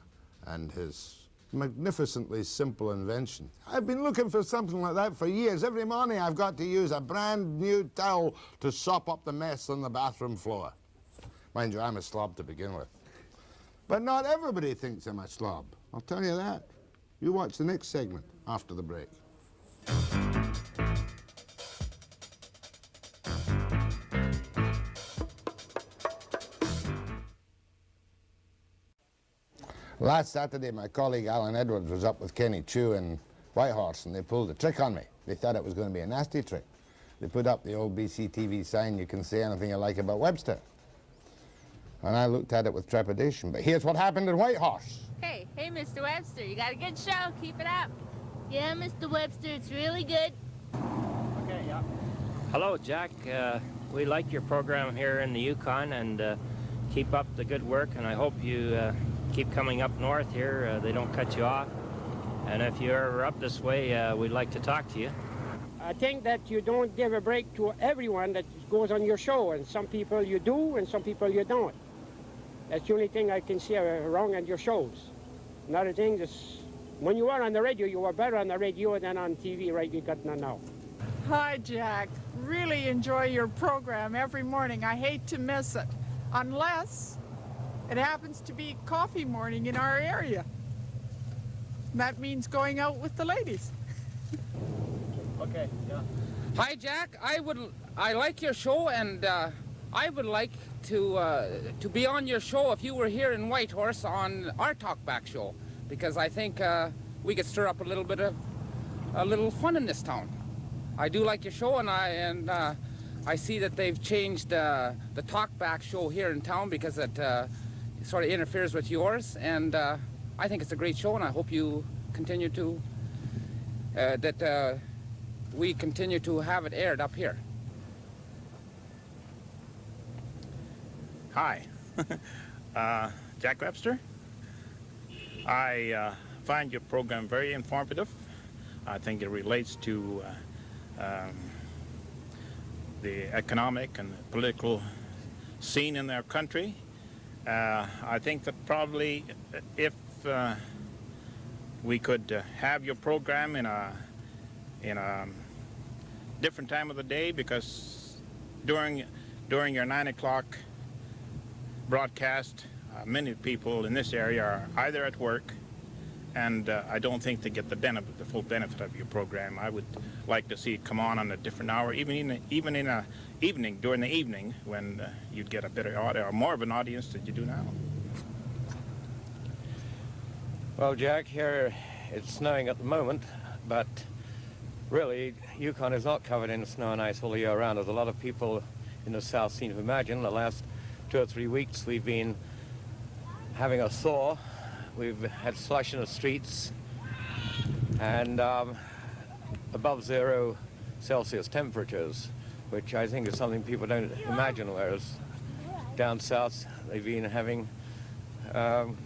and his magnificently simple invention. I've been looking for something like that for years. Every morning I've got to use a brand new towel to sop up the mess on the bathroom floor. Mind you, I'm a slob to begin with. But not everybody thinks I'm a slob. I'll tell you that. You watch the next segment after the break. Last Saturday, my colleague Alan Edwards was up with Kenny Chu in Whitehorse, and they pulled a trick on me. They thought it was going to be a nasty trick. They put up the old BC TV sign, "You can say anything you like about Webster." And I looked at it with trepidation. But here's what happened in Whitehorse. Hey, Mr. Webster, you got a good show. Keep it up. Yeah, Mr. Webster, it's really good. Okay, yeah. Hello, Jack. We like your program here in the Yukon, and keep up the good work, and I hope you keep coming up north here. They don't cut you off. And if you're ever up this way, we'd like to talk to you. I think that you don't give a break to everyone that goes on your show, and some people you do, and some people you don't. That's the only thing I can see wrong on your shows. Another thing is, when you are on the radio, you are better on the radio than on TV, right? You got none now. Hi, Jack. Really enjoy your program every morning. I hate to miss it, unless it happens to be coffee morning in our area. That means going out with the ladies. Okay, yeah. Hi, Jack. I like your show, and I would like to be on your show if you were here in Whitehorse on our Talkback show, because I think we could stir up a little fun in this town. I do like your show, and I see that they've changed the Talkback show here in town because it sort of interferes with yours, and I think it's a great show, and I hope you continue to we continue to have it aired up here. Hi, Jack Webster. I find your program very informative. I think it relates to the economic and the political scene in our country. I think that probably if we could have your program in a different time of the day, because during your 9 o'clock broadcast, many people in this area are either at work, and I don't think they get the full benefit of your program. I would like to see it come on a different hour, even in a evening, during the evening, when you'd get a better audience, or more of an audience than you do now. Well, Jack, here it's snowing at the moment, but really, Yukon is not covered in snow and ice all year round, as a lot of people in the south seem to imagine. The last 2 or 3 weeks we've been having a thaw. We've had slush in the streets and above 0 Celsius temperatures, which I think is something people don't imagine, whereas down south they've been having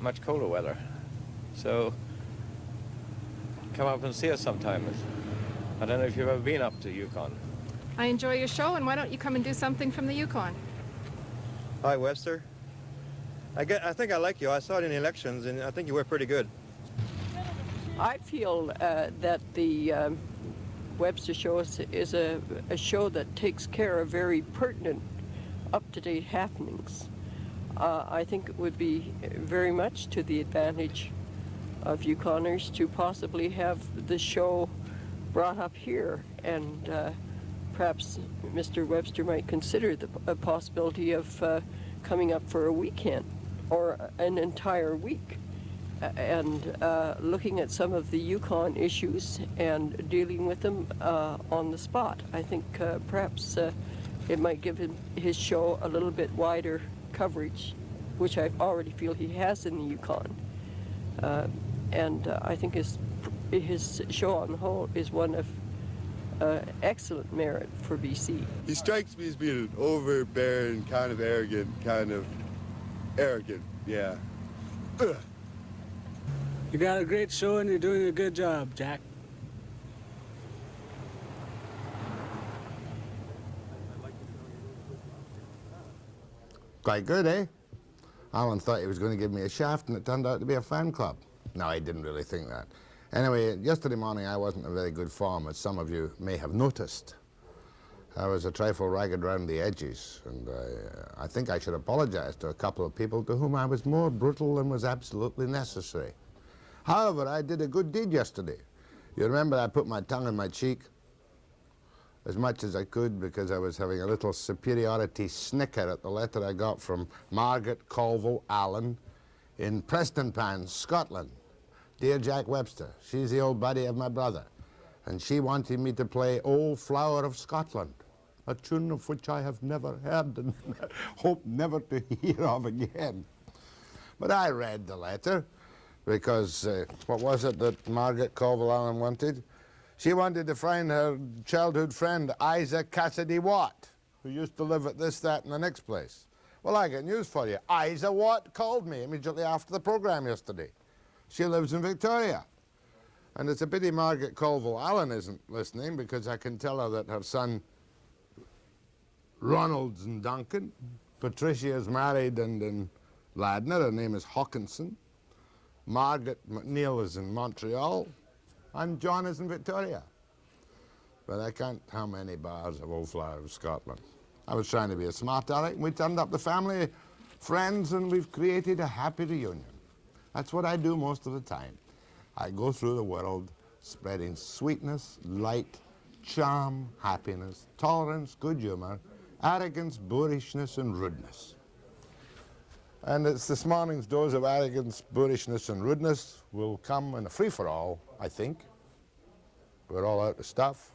much colder weather. So come up and see us sometime. I don't know if you've ever been up to Yukon. I enjoy your show, and why don't you come and do something from the Yukon? Hi, Webster. I think I like you. I saw it in the elections, and I think you were pretty good. I feel that the Webster show is a show that takes care of very pertinent, up-to-date happenings. I think it would be very much to the advantage of Yukoners to possibly have the show brought up here, and perhaps Mr. Webster might consider a possibility of coming up for a weekend or an entire week and looking at some of the Yukon issues and dealing with them on the spot. I think perhaps It might give his show a little bit wider coverage, which I already feel he has in the Yukon. And I think his show on the whole is one of excellent merit for BC. He strikes me as being an overbearing, kind of arrogant, yeah. Ugh. You got a great show and you're doing a good job, Jack. Quite good, eh? Alan thought he was going to give me a shaft, and it turned out to be a fan club. No, I didn't really think that. Anyway, yesterday morning I wasn't in very good form, as some of you may have noticed. I was a trifle ragged round the edges, and I think I should apologize to a couple of people to whom I was more brutal than was absolutely necessary. However, I did a good deed yesterday. You remember I put my tongue in my cheek as much as I could because I was having a little superiority snicker at the letter I got from Margaret Colville Allen in Prestonpans, Scotland. Dear Jack Webster, she's the old buddy of my brother, and she wanted me to play Old Flower of Scotland, a tune of which I have never heard and hope never to hear of again. But I read the letter because, what was it that Margaret Colville Allen wanted? She wanted to find her childhood friend, Isa Cassidy Watt, who used to live at this, that, and the next place. Well, I got news for you. Isa Watt called me immediately after the program yesterday. She lives in Victoria. And it's a pity Margaret Colville Allen isn't listening, because I can tell her that her son, Ronald's in Duncan, Patricia is married and in Ladner, her name is Hawkinson, Margaret McNeil is in Montreal, and John is in Victoria. But I can't how many bars of Old Flower of Scotland. I was trying to be a smart aleck, and we turned up the family, friends, and we've created a happy reunion. That's what I do most of the time. I go through the world spreading sweetness, light, charm, happiness, tolerance, good humor, arrogance, boorishness, and rudeness. And it's this morning's dose of arrogance, boorishness, and rudeness will come in a free-for-all, I think. We're all out of stuff.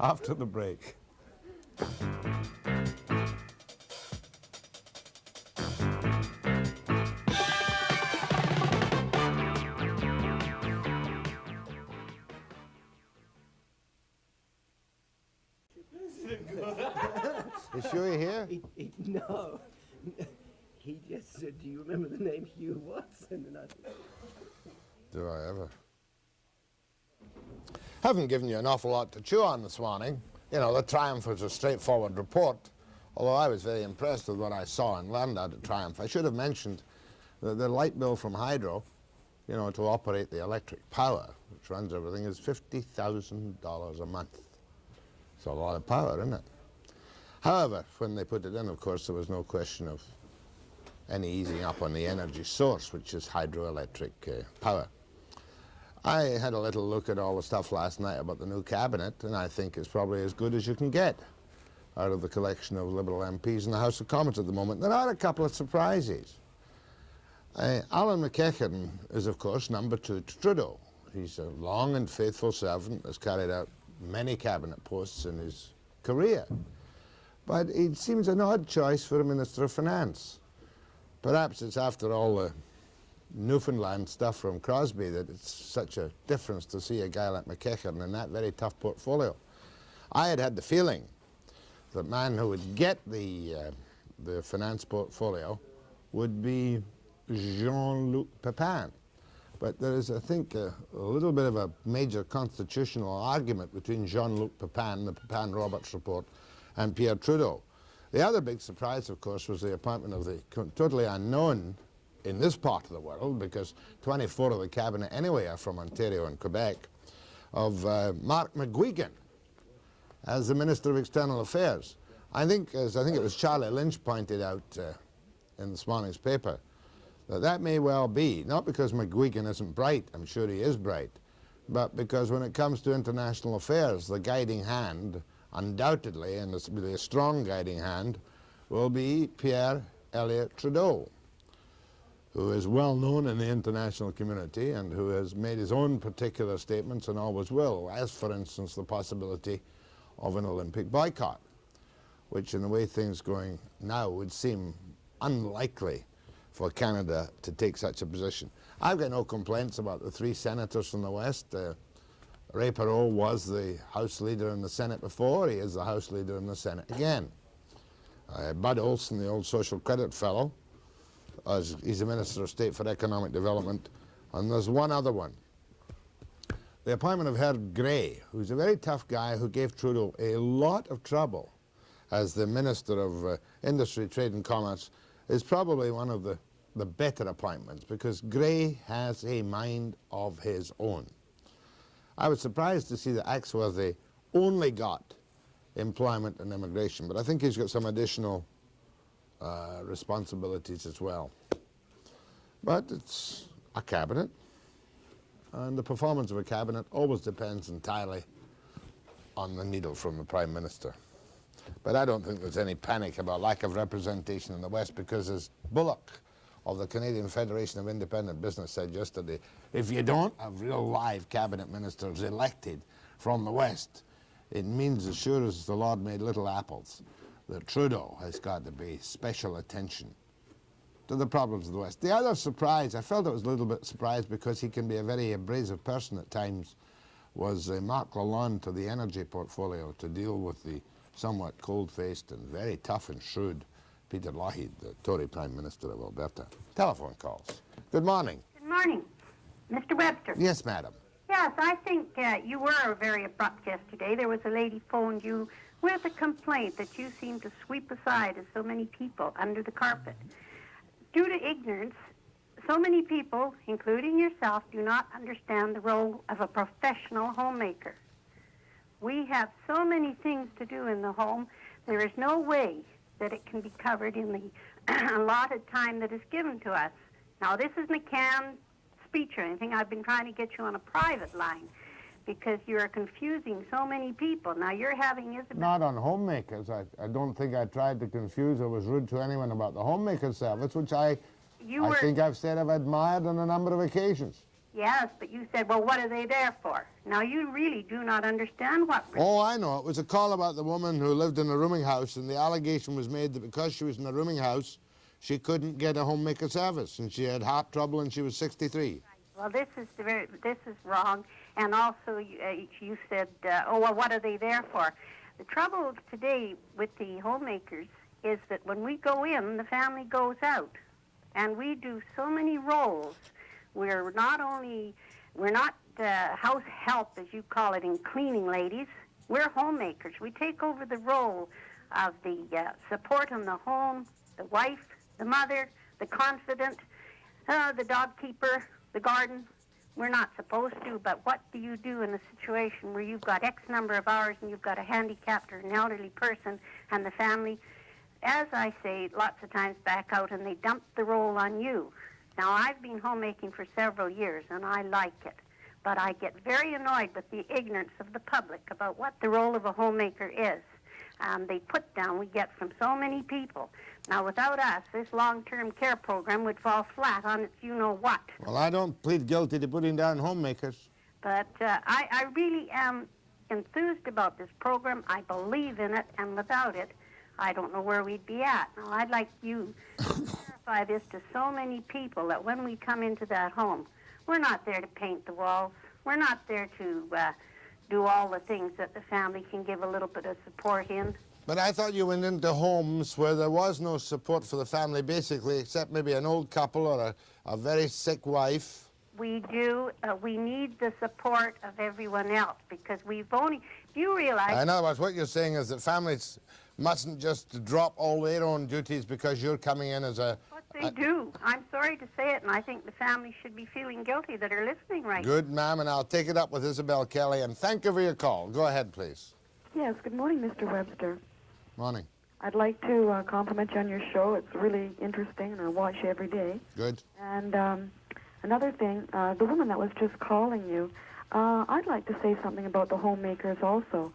After the break. You sure you're here? No. He just said, do you remember the name Hugh Watson? And I... Do I ever? Haven't given you an awful lot to chew on this morning. You know, the TRIUMF was a straightforward report, although I was very impressed with what I saw and learned out at TRIUMF. I should have mentioned that the light bill from Hydro, you know, to operate the electric power, which runs everything, is $50,000 a month. It's a lot of power, isn't it? However, when they put it in, of course, there was no question of any easing up on the energy source, which is hydroelectric power. I had a little look at all the stuff last night about the new cabinet, and I think it's probably as good as you can get out of the collection of Liberal MPs in the House of Commons at the moment. There are a couple of surprises. Alan McEachern is, of course, number 2 to Trudeau. He's a long and faithful servant, has carried out many cabinet posts in his career. But it seems an odd choice for a Minister of Finance. Perhaps it's after all the Newfoundland stuff from Crosby that it's such a difference to see a guy like McEachern in that very tough portfolio. I had the feeling that the man who would get the finance portfolio would be Jean-Luc Pepin. But there is, I think, a little bit of a major constitutional argument between Jean-Luc Pepin, the Pepin-Roberts report, and Pierre Trudeau. The other big surprise, of course, was the appointment of the totally unknown in this part of the world, because 24 of the cabinet anyway are from Ontario and Quebec, of Mark McGuigan as the Minister of External Affairs. I think it was Charlie Lynch pointed out in this morning's paper, that may well be, not because McGuigan isn't bright, I'm sure he is bright, but because when it comes to international affairs, the guiding hand, undoubtedly, and this will be a strong guiding hand, will be Pierre Elliott Trudeau, who is well known in the international community and who has made his own particular statements and always will, as for instance the possibility of an Olympic boycott, which in the way things going now would seem unlikely for Canada to take such a position. I've got no complaints about the 3 senators from the West. Ray Perot was the House Leader in the Senate before. He is the House Leader in the Senate again. Bud Olson, the old Social Credit fellow, he's the Minister of State for Economic Development. And there's one other one. The appointment of Herb Gray, who's a very tough guy who gave Trudeau a lot of trouble as the Minister of Industry, Trade and Commerce, is probably one of the better appointments because Gray has a mind of his own. I was surprised to see that Axworthy only got employment and immigration, but I think he's got some additional responsibilities as well. But it's a cabinet, and the performance of a cabinet always depends entirely on the needle from the Prime Minister. But I don't think there's any panic about lack of representation in the West because, as Bullock of the Canadian Federation of Independent Business said yesterday, if you don't have real live cabinet ministers elected from the West, it means as sure as the Lord made little apples that Trudeau has got to pay special attention to the problems of the West. The other surprise, I felt it was a little bit surprised because he can be a very abrasive person at times, was Mark Lalonde to the energy portfolio to deal with the somewhat cold-faced and very tough and shrewd Peter Lougheed, the Tory Prime Minister of Alberta. Telephone calls. Good morning. Good morning. Mr. Webster. Yes, madam. Yes, I think you were very abrupt yesterday. There was a lady phoned you with a complaint that you seemed to sweep aside as so many people under the carpet. Due to ignorance, so many people, including yourself, do not understand the role of a professional homemaker. We have so many things to do in the home, there is no way that it can be covered in the allotted time that is given to us. Now, this isn't a canned speech or anything. I've been trying to get you on a private line because you're confusing so many people. Now, you're having Isabel... Not on homemakers. I don't think I tried to confuse or was rude to anyone about the homemaker service, which I think I've said I've admired on a number of occasions. Yes, but you said, well, what are they there for? Now, you really do not understand what... Oh, I know. It was a call about the woman who lived in a rooming house, and the allegation was made that because she was in a rooming house, she couldn't get a homemaker service, and she had heart trouble, and she was 63. Well, this is wrong, and also you said, oh, well, what are they there for? The trouble today with the homemakers is that when we go in, the family goes out, and we do so many roles. We're not house help, as you call it, in cleaning ladies. We're homemakers. We take over the role of the support in the home, the wife, the mother, the confidant, the dog keeper, the garden. We're not supposed to, but what do you do in a situation where you've got X number of hours and you've got a handicapped or an elderly person and the family, as I say, lots of times back out and they dump the role on you. Now, I've been homemaking for several years, and I like it. But I get very annoyed with the ignorance of the public about what the role of a homemaker is. They put down we get from so many people. Now, without us, this long-term care program would fall flat on its you-know-what. Well, I don't plead guilty to putting down homemakers. But I really am enthused about this program. I believe in it, and without it, I don't know where we'd be at. Now, I'd like you to clarify this to so many people that when we come into that home, we're not there to paint the walls. We're not there to do all the things that the family can give a little bit of support in. But I thought you went into homes where there was no support for the family, basically, except maybe an old couple or a very sick wife. We do. We need the support of everyone else because we've only... If you realize... In other words, what you're saying is that families mustn't just drop all their own duties because you're coming in as a... But they do. I'm sorry to say it, and I think the families should be feeling guilty that are listening right now. Good, ma'am, and I'll take it up with Isabel Kelly, and thank you for your call. Go ahead, please. Yes, good morning, Mr. Webster. Morning. I'd like to compliment you on your show. It's really interesting, and I watch you every day. Good. And another thing, the woman that was just calling you, I'd like to say something about the homemakers also.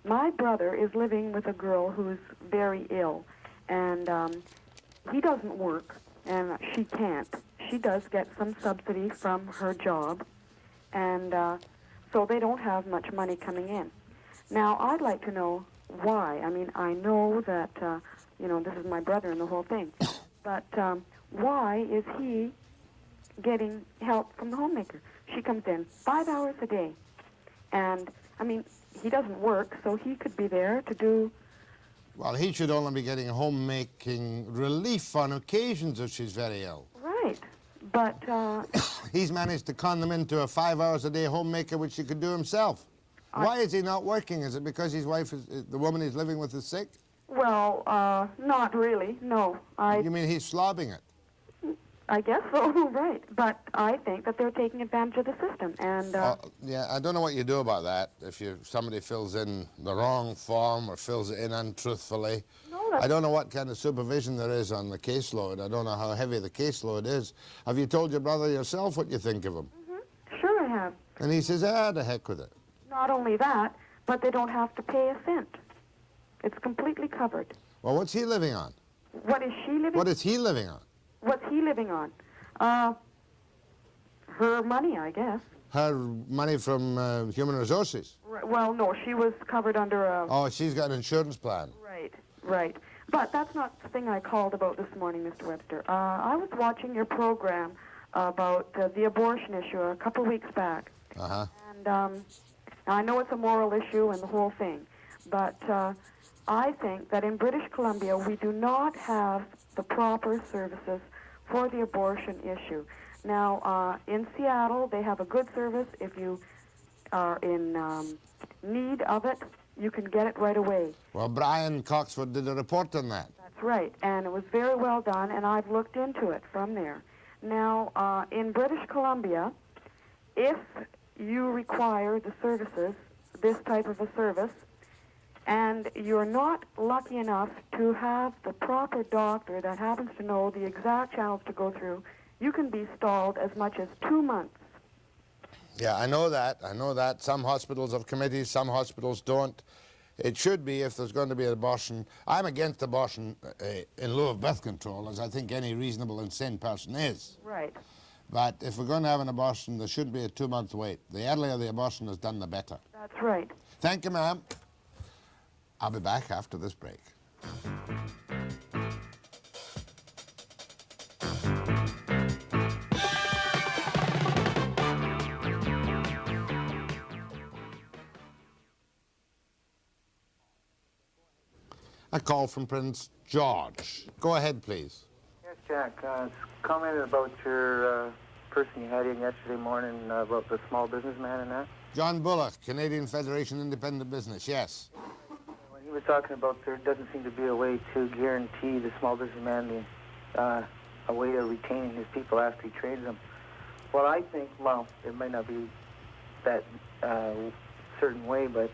My brother is living with a girl who's very ill, and he doesn't work, and she can't. She does get some subsidy from her job, and so they don't have much money coming in. Now, I'd like to know why. I mean, I know that, you know, this is my brother and the whole thing. But why is he getting help from the homemaker? She comes in 5 hours a day. And, I mean, he doesn't work, so he could be there to do... Well, he should only be getting homemaking relief on occasions if she's very ill. Right. But... He's managed to con them into a 5 hours a day homemaker, which he could do himself. Why is he not working? Is it because his wife, the woman he's living with, is sick? Well, not really, no. You mean he's slobbing it? I guess so, right. But I think that they're taking advantage of the system, and... Yeah, I don't know what you do about that. If somebody fills in the wrong form or fills it in untruthfully. No, I don't know what kind of supervision there is on the caseload. I don't know how heavy the caseload is. Have you told your brother yourself what you think of him? Sure I have. And he says, the heck with it. Not only that, but they don't have to pay a cent. It's completely covered. Well, what's he living on? What is she living? What is he living on? What's he living on? Her money, I guess. Her money from Human Resources? Well, no, she was covered under a... Oh, she's got an insurance plan. Right, right. But that's not the thing I called about this morning, Mr. Webster. I was watching your program about the abortion issue a couple of weeks back. Uh-huh. And I know it's a moral issue and the whole thing, but I think that in British Columbia we do not have the proper services for the abortion issue. Now, in Seattle, they have a good service. If you are in need of it, you can get it right away. Well, Brian Coxford did a report on that. That's right, and it was very well done, and I've looked into it from there. Now, in British Columbia, if you require the services, this type of a service, and you're not lucky enough to have the proper doctor that happens to know the exact channels to go through, you can be stalled as much as 2 months. Yeah, I know that. I know that. Some hospitals have committees, some hospitals don't. It should be if there's going to be an abortion. I'm against abortion in lieu of birth control, as I think any reasonable and sane person is. Right. But if we're going to have an abortion, there should be a 2-month wait. The earlier the abortion is done, the better. That's right. Thank you, ma'am. I'll be back after this break. A call from Prince George. Go ahead, please. Yes, Jack. Commented about your person you had in yesterday morning about the small businessman and that. John Bullock, Canadian Federation Independent Business, yes. When he was talking about there doesn't seem to be a way to guarantee the small businessman a way of retaining his people after he trains them. Well, I think, well, it might not be that certain way, but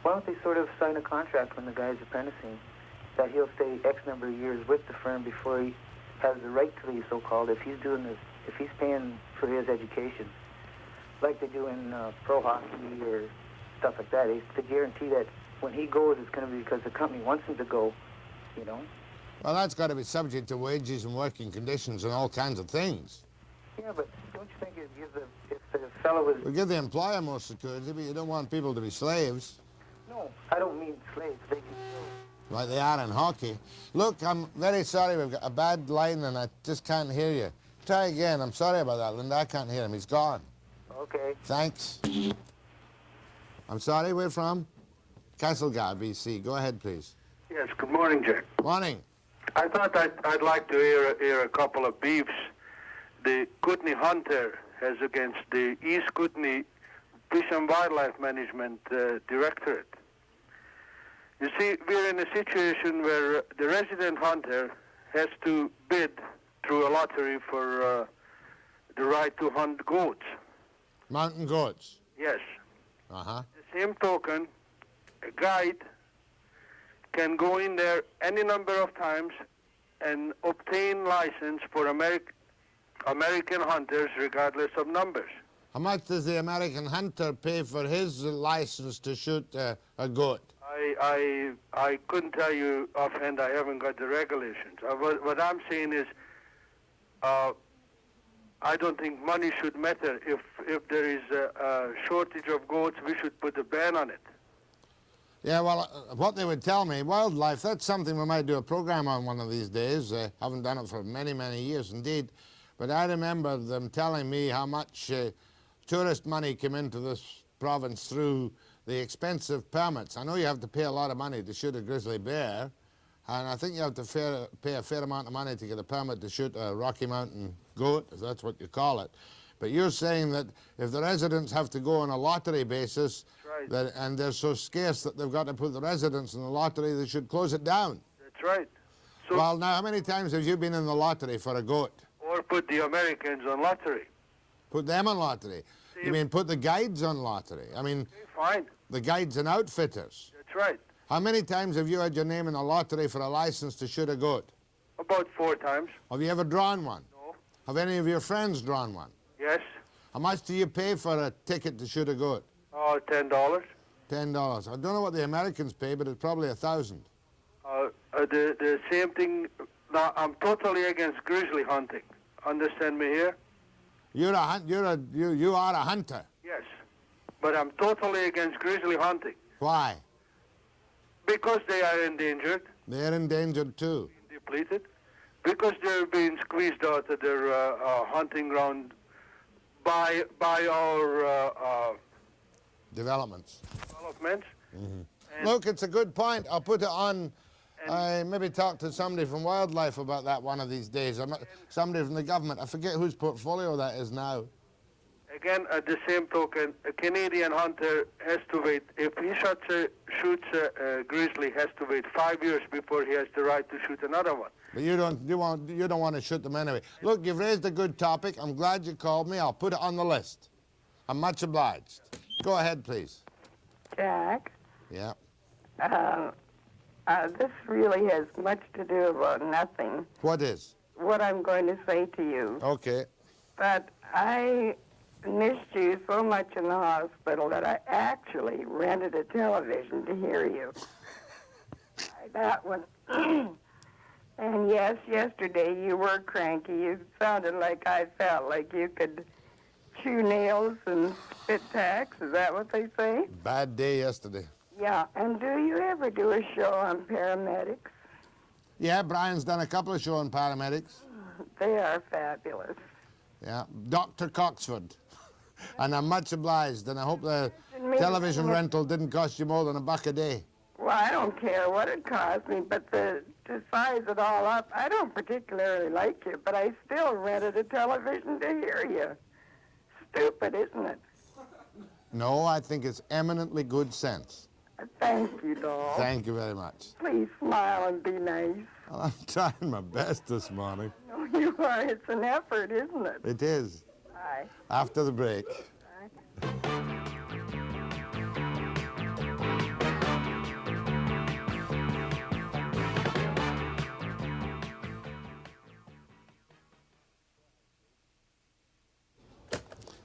why don't they sort of sign a contract when the guy's apprenticing that he'll stay X number of years with the firm before he has the right to leave, so-called, if he's doing this, if he's paying for his education, like they do in pro hockey or stuff like that, to guarantee that when he goes, it's going to be because the company wants him to go, you know? Well, that's got to be subject to wages and working conditions and all kinds of things. Yeah, but don't you think it gives if the fellow was... We give the employer more security, but you don't want people to be slaves. No, I don't mean slaves. They can like they are in hockey. Look, I'm very sorry, we've got a bad line and I just can't hear you. Try again. I'm sorry about that, Linda. I can't hear him. He's gone. Okay. Thanks. I'm sorry, where from? Castlegar, BC. Go ahead, please. Yes, good morning, Jack. Morning. I thought I'd like to hear a couple of beefs the Kootenay Hunter has against the East Kootenay Fish and Wildlife Management Directorate. You see, we're in a situation where the resident hunter has to bid through a lottery for the right to hunt goats. Mountain goats? Yes. Uh-huh. The same token, a guide can go in there any number of times and obtain license for American hunters regardless of numbers. How much does the American hunter pay for his license to shoot a goat? I couldn't tell you offhand. I haven't got the regulations. What I'm saying is I don't think money should matter. If there is a shortage of goats, we should put a ban on it. Yeah, well, what they would tell me, wildlife, that's something we might do a program on one of these days. Haven't done it for many, many years indeed. But I remember them telling me how much tourist money came into this province through the expensive permits. I know you have to pay a lot of money to shoot a grizzly bear, and I think you have to pay a fair amount of money to get a permit to shoot a Rocky Mountain goat, if that's what you call it. But you're saying that if the residents have to go on a lottery basis, Right. and they're so scarce that they've got to put the residents in the lottery, they should close it down. That's right. So, Well, now, how many times have you been in the lottery for a goat? or put the Americans on lottery. Put them on lottery? You mean put the guides on lottery? I mean, Fine. the guides and outfitters. That's right. How many times have you had your name in a lottery for a license to shoot a goat? About 4 times. Have you ever drawn one? No. Have any of your friends drawn one? Yes. How much do you pay for a ticket to shoot a goat? $10. $10. I don't know what the Americans pay, but it's probably $1,000. The same thing. Now, I'm totally against grizzly hunting. Understand me here? You are a hunter. Yes. But I'm totally against grizzly hunting. Why? Because they are endangered. They're endangered too. Depleted. Because they're being squeezed out of their hunting ground by our developments. Mm-hmm. Look, it's a good point. I'll put it on. I maybe talk to somebody from wildlife about that one of these days. Somebody from the government. I forget whose portfolio that is now. Again, at the same token, a Canadian hunter has to wait. If he shoots a grizzly, has to wait 5 years before he has the right to shoot another one. But you don't want to shoot them anyway. Look, you've raised a good topic. I'm glad you called me. I'll put it on the list. I'm much obliged. Go ahead, please. Jack, Yeah. this really has much to do about nothing, What is? what I'm going to say to you. Okay. But I missed you so much in the hospital that I actually rented a television to hear you. That one. And yes, yesterday you were cranky. You sounded like I felt like you could chew nails and spit tacks. Is that what they say? Bad day yesterday. Yeah. And do you ever do a show on paramedics? Yeah, Brian's done a couple of shows on paramedics. They are fabulous. Yeah. Dr. Coxford. And I'm much obliged, and I hope the television rental didn't cost you more than $1 a day. Well, I don't care what it cost me, but to size it all up, I don't particularly like you, but I still rented a television to hear you. Stupid, isn't it? No, I think it's eminently good sense. Thank you, doll. Thank you very much. Please smile and be nice. Well, I'm trying my best this morning. No, you are. It's an effort, isn't it? It is. Bye. After the break.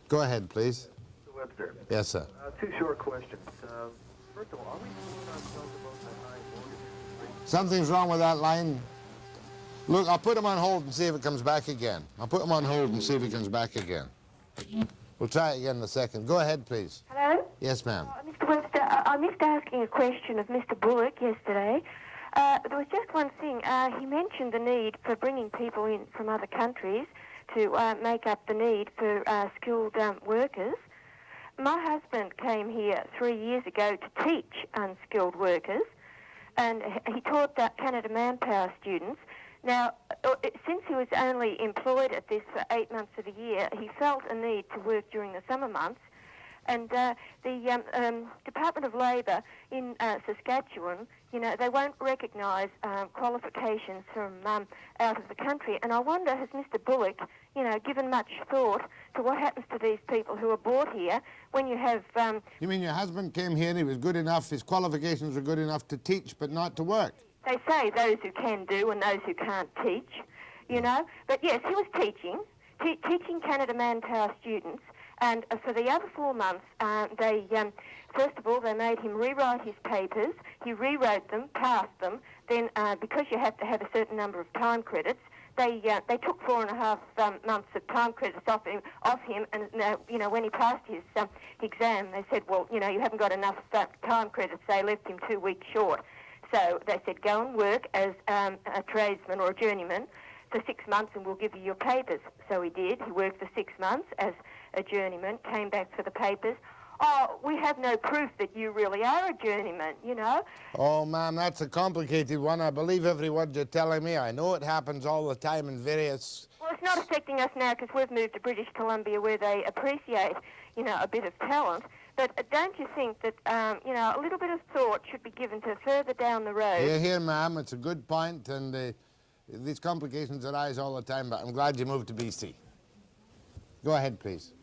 Go ahead, please. Mr. Webster. Yes, sir. 2 short questions. First of all, are we talking about the high mortgage rate? Something's wrong with that line. Look, I'll put him on hold and see if it comes back again. I'll put him on hold and see if he comes back again. We'll try it again in a second. Go ahead, please. Hello? Yes, ma'am. Mr. Webster, I missed asking a question of Mr. Bullock yesterday. There was just one thing. He mentioned the need for bringing people in from other countries to make up the need for skilled workers. My husband came here 3 years ago to teach unskilled workers, and he taught Canada Manpower students. Now, since he was only employed at this for 8 months of the year, he felt a need to work during the summer months. And the Department of Labour in Saskatchewan, you know, they won't recognise qualifications from out of the country. And I wonder, has Mr. Bullock, you know, given much thought to what happens to these people who are brought here when you have... You mean your husband came here and he was good enough, his qualifications were good enough to teach but not to work? They say those who can do and those who can't teach, you know. But yes, he was teaching Canada Manpower students. And for the other 4 months, first of all, they made him rewrite his papers. He rewrote them, passed them. Then, because you have to have a certain number of time credits, they took 4.5 months of time credits off him, and you know, when he passed his exam, they said, well, you know, you haven't got enough time credits. They left him 2 weeks short. So they said, go and work as a tradesman or a journeyman for 6 months and we'll give you your papers. So he did. He worked for 6 months as a journeyman, came back for the papers. Oh, we have no proof that you really are a journeyman, you know. Oh, ma'am, that's a complicated one. I believe every word you're telling me. I know it happens all the time in various... Well, it's not affecting us now because we've moved to British Columbia where they appreciate, you know, a bit of talent. But don't you think that, you know, a little bit of thought should be given to further down the road? Here, ma'am. It's a good point, and these complications arise all the time, but I'm glad you moved to BC. Go ahead, please.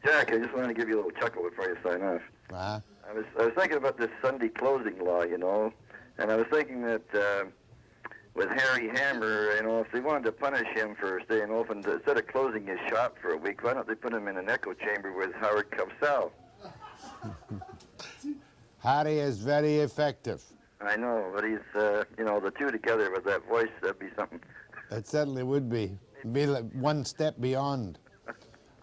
Jack, I just wanted to give you a little chuckle before you sign off. Uh-huh. I was thinking about this Sunday closing law, you know, and I was thinking that with Harry Hammer, you know, if they wanted to punish him for staying open, instead of closing his shop for a week, why don't they put him in an echo chamber with Howard Cosell? Harry is very effective. I know, but he's, you know, the two together with that voice, that'd be something. It certainly would be. It'd be like one step beyond.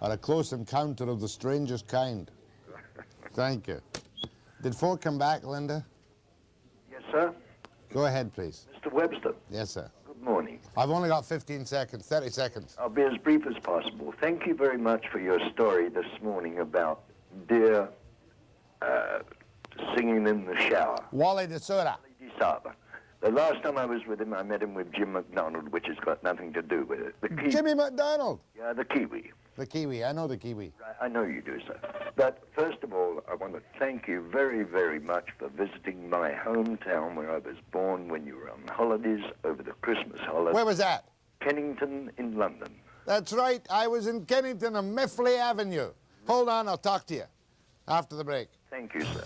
Or a close encounter of the strangest kind. Thank you. Did Ford come back, Linda? Yes, sir. Go ahead, please. Mr. Webster. Yes, sir. Good morning. I've only got 15 seconds, 30 seconds. I'll be as brief as possible. Thank you very much for your story this morning about deer singing in the shower. Wally Desora. The last time I was with him, I met him with Jim McDonald, which has got nothing to do with it. Jimmy McDonald? Yeah, the Kiwi. The Kiwi, I know the Kiwi. I know you do, sir. But first of all, I want to thank you very, very much for visiting my hometown where I was born when you were on holidays over the Christmas holidays. Where was that? Kennington in London. That's right. I was in Kennington on Miffley Avenue. Hold on, I'll talk to you after the break. Thank you, sir.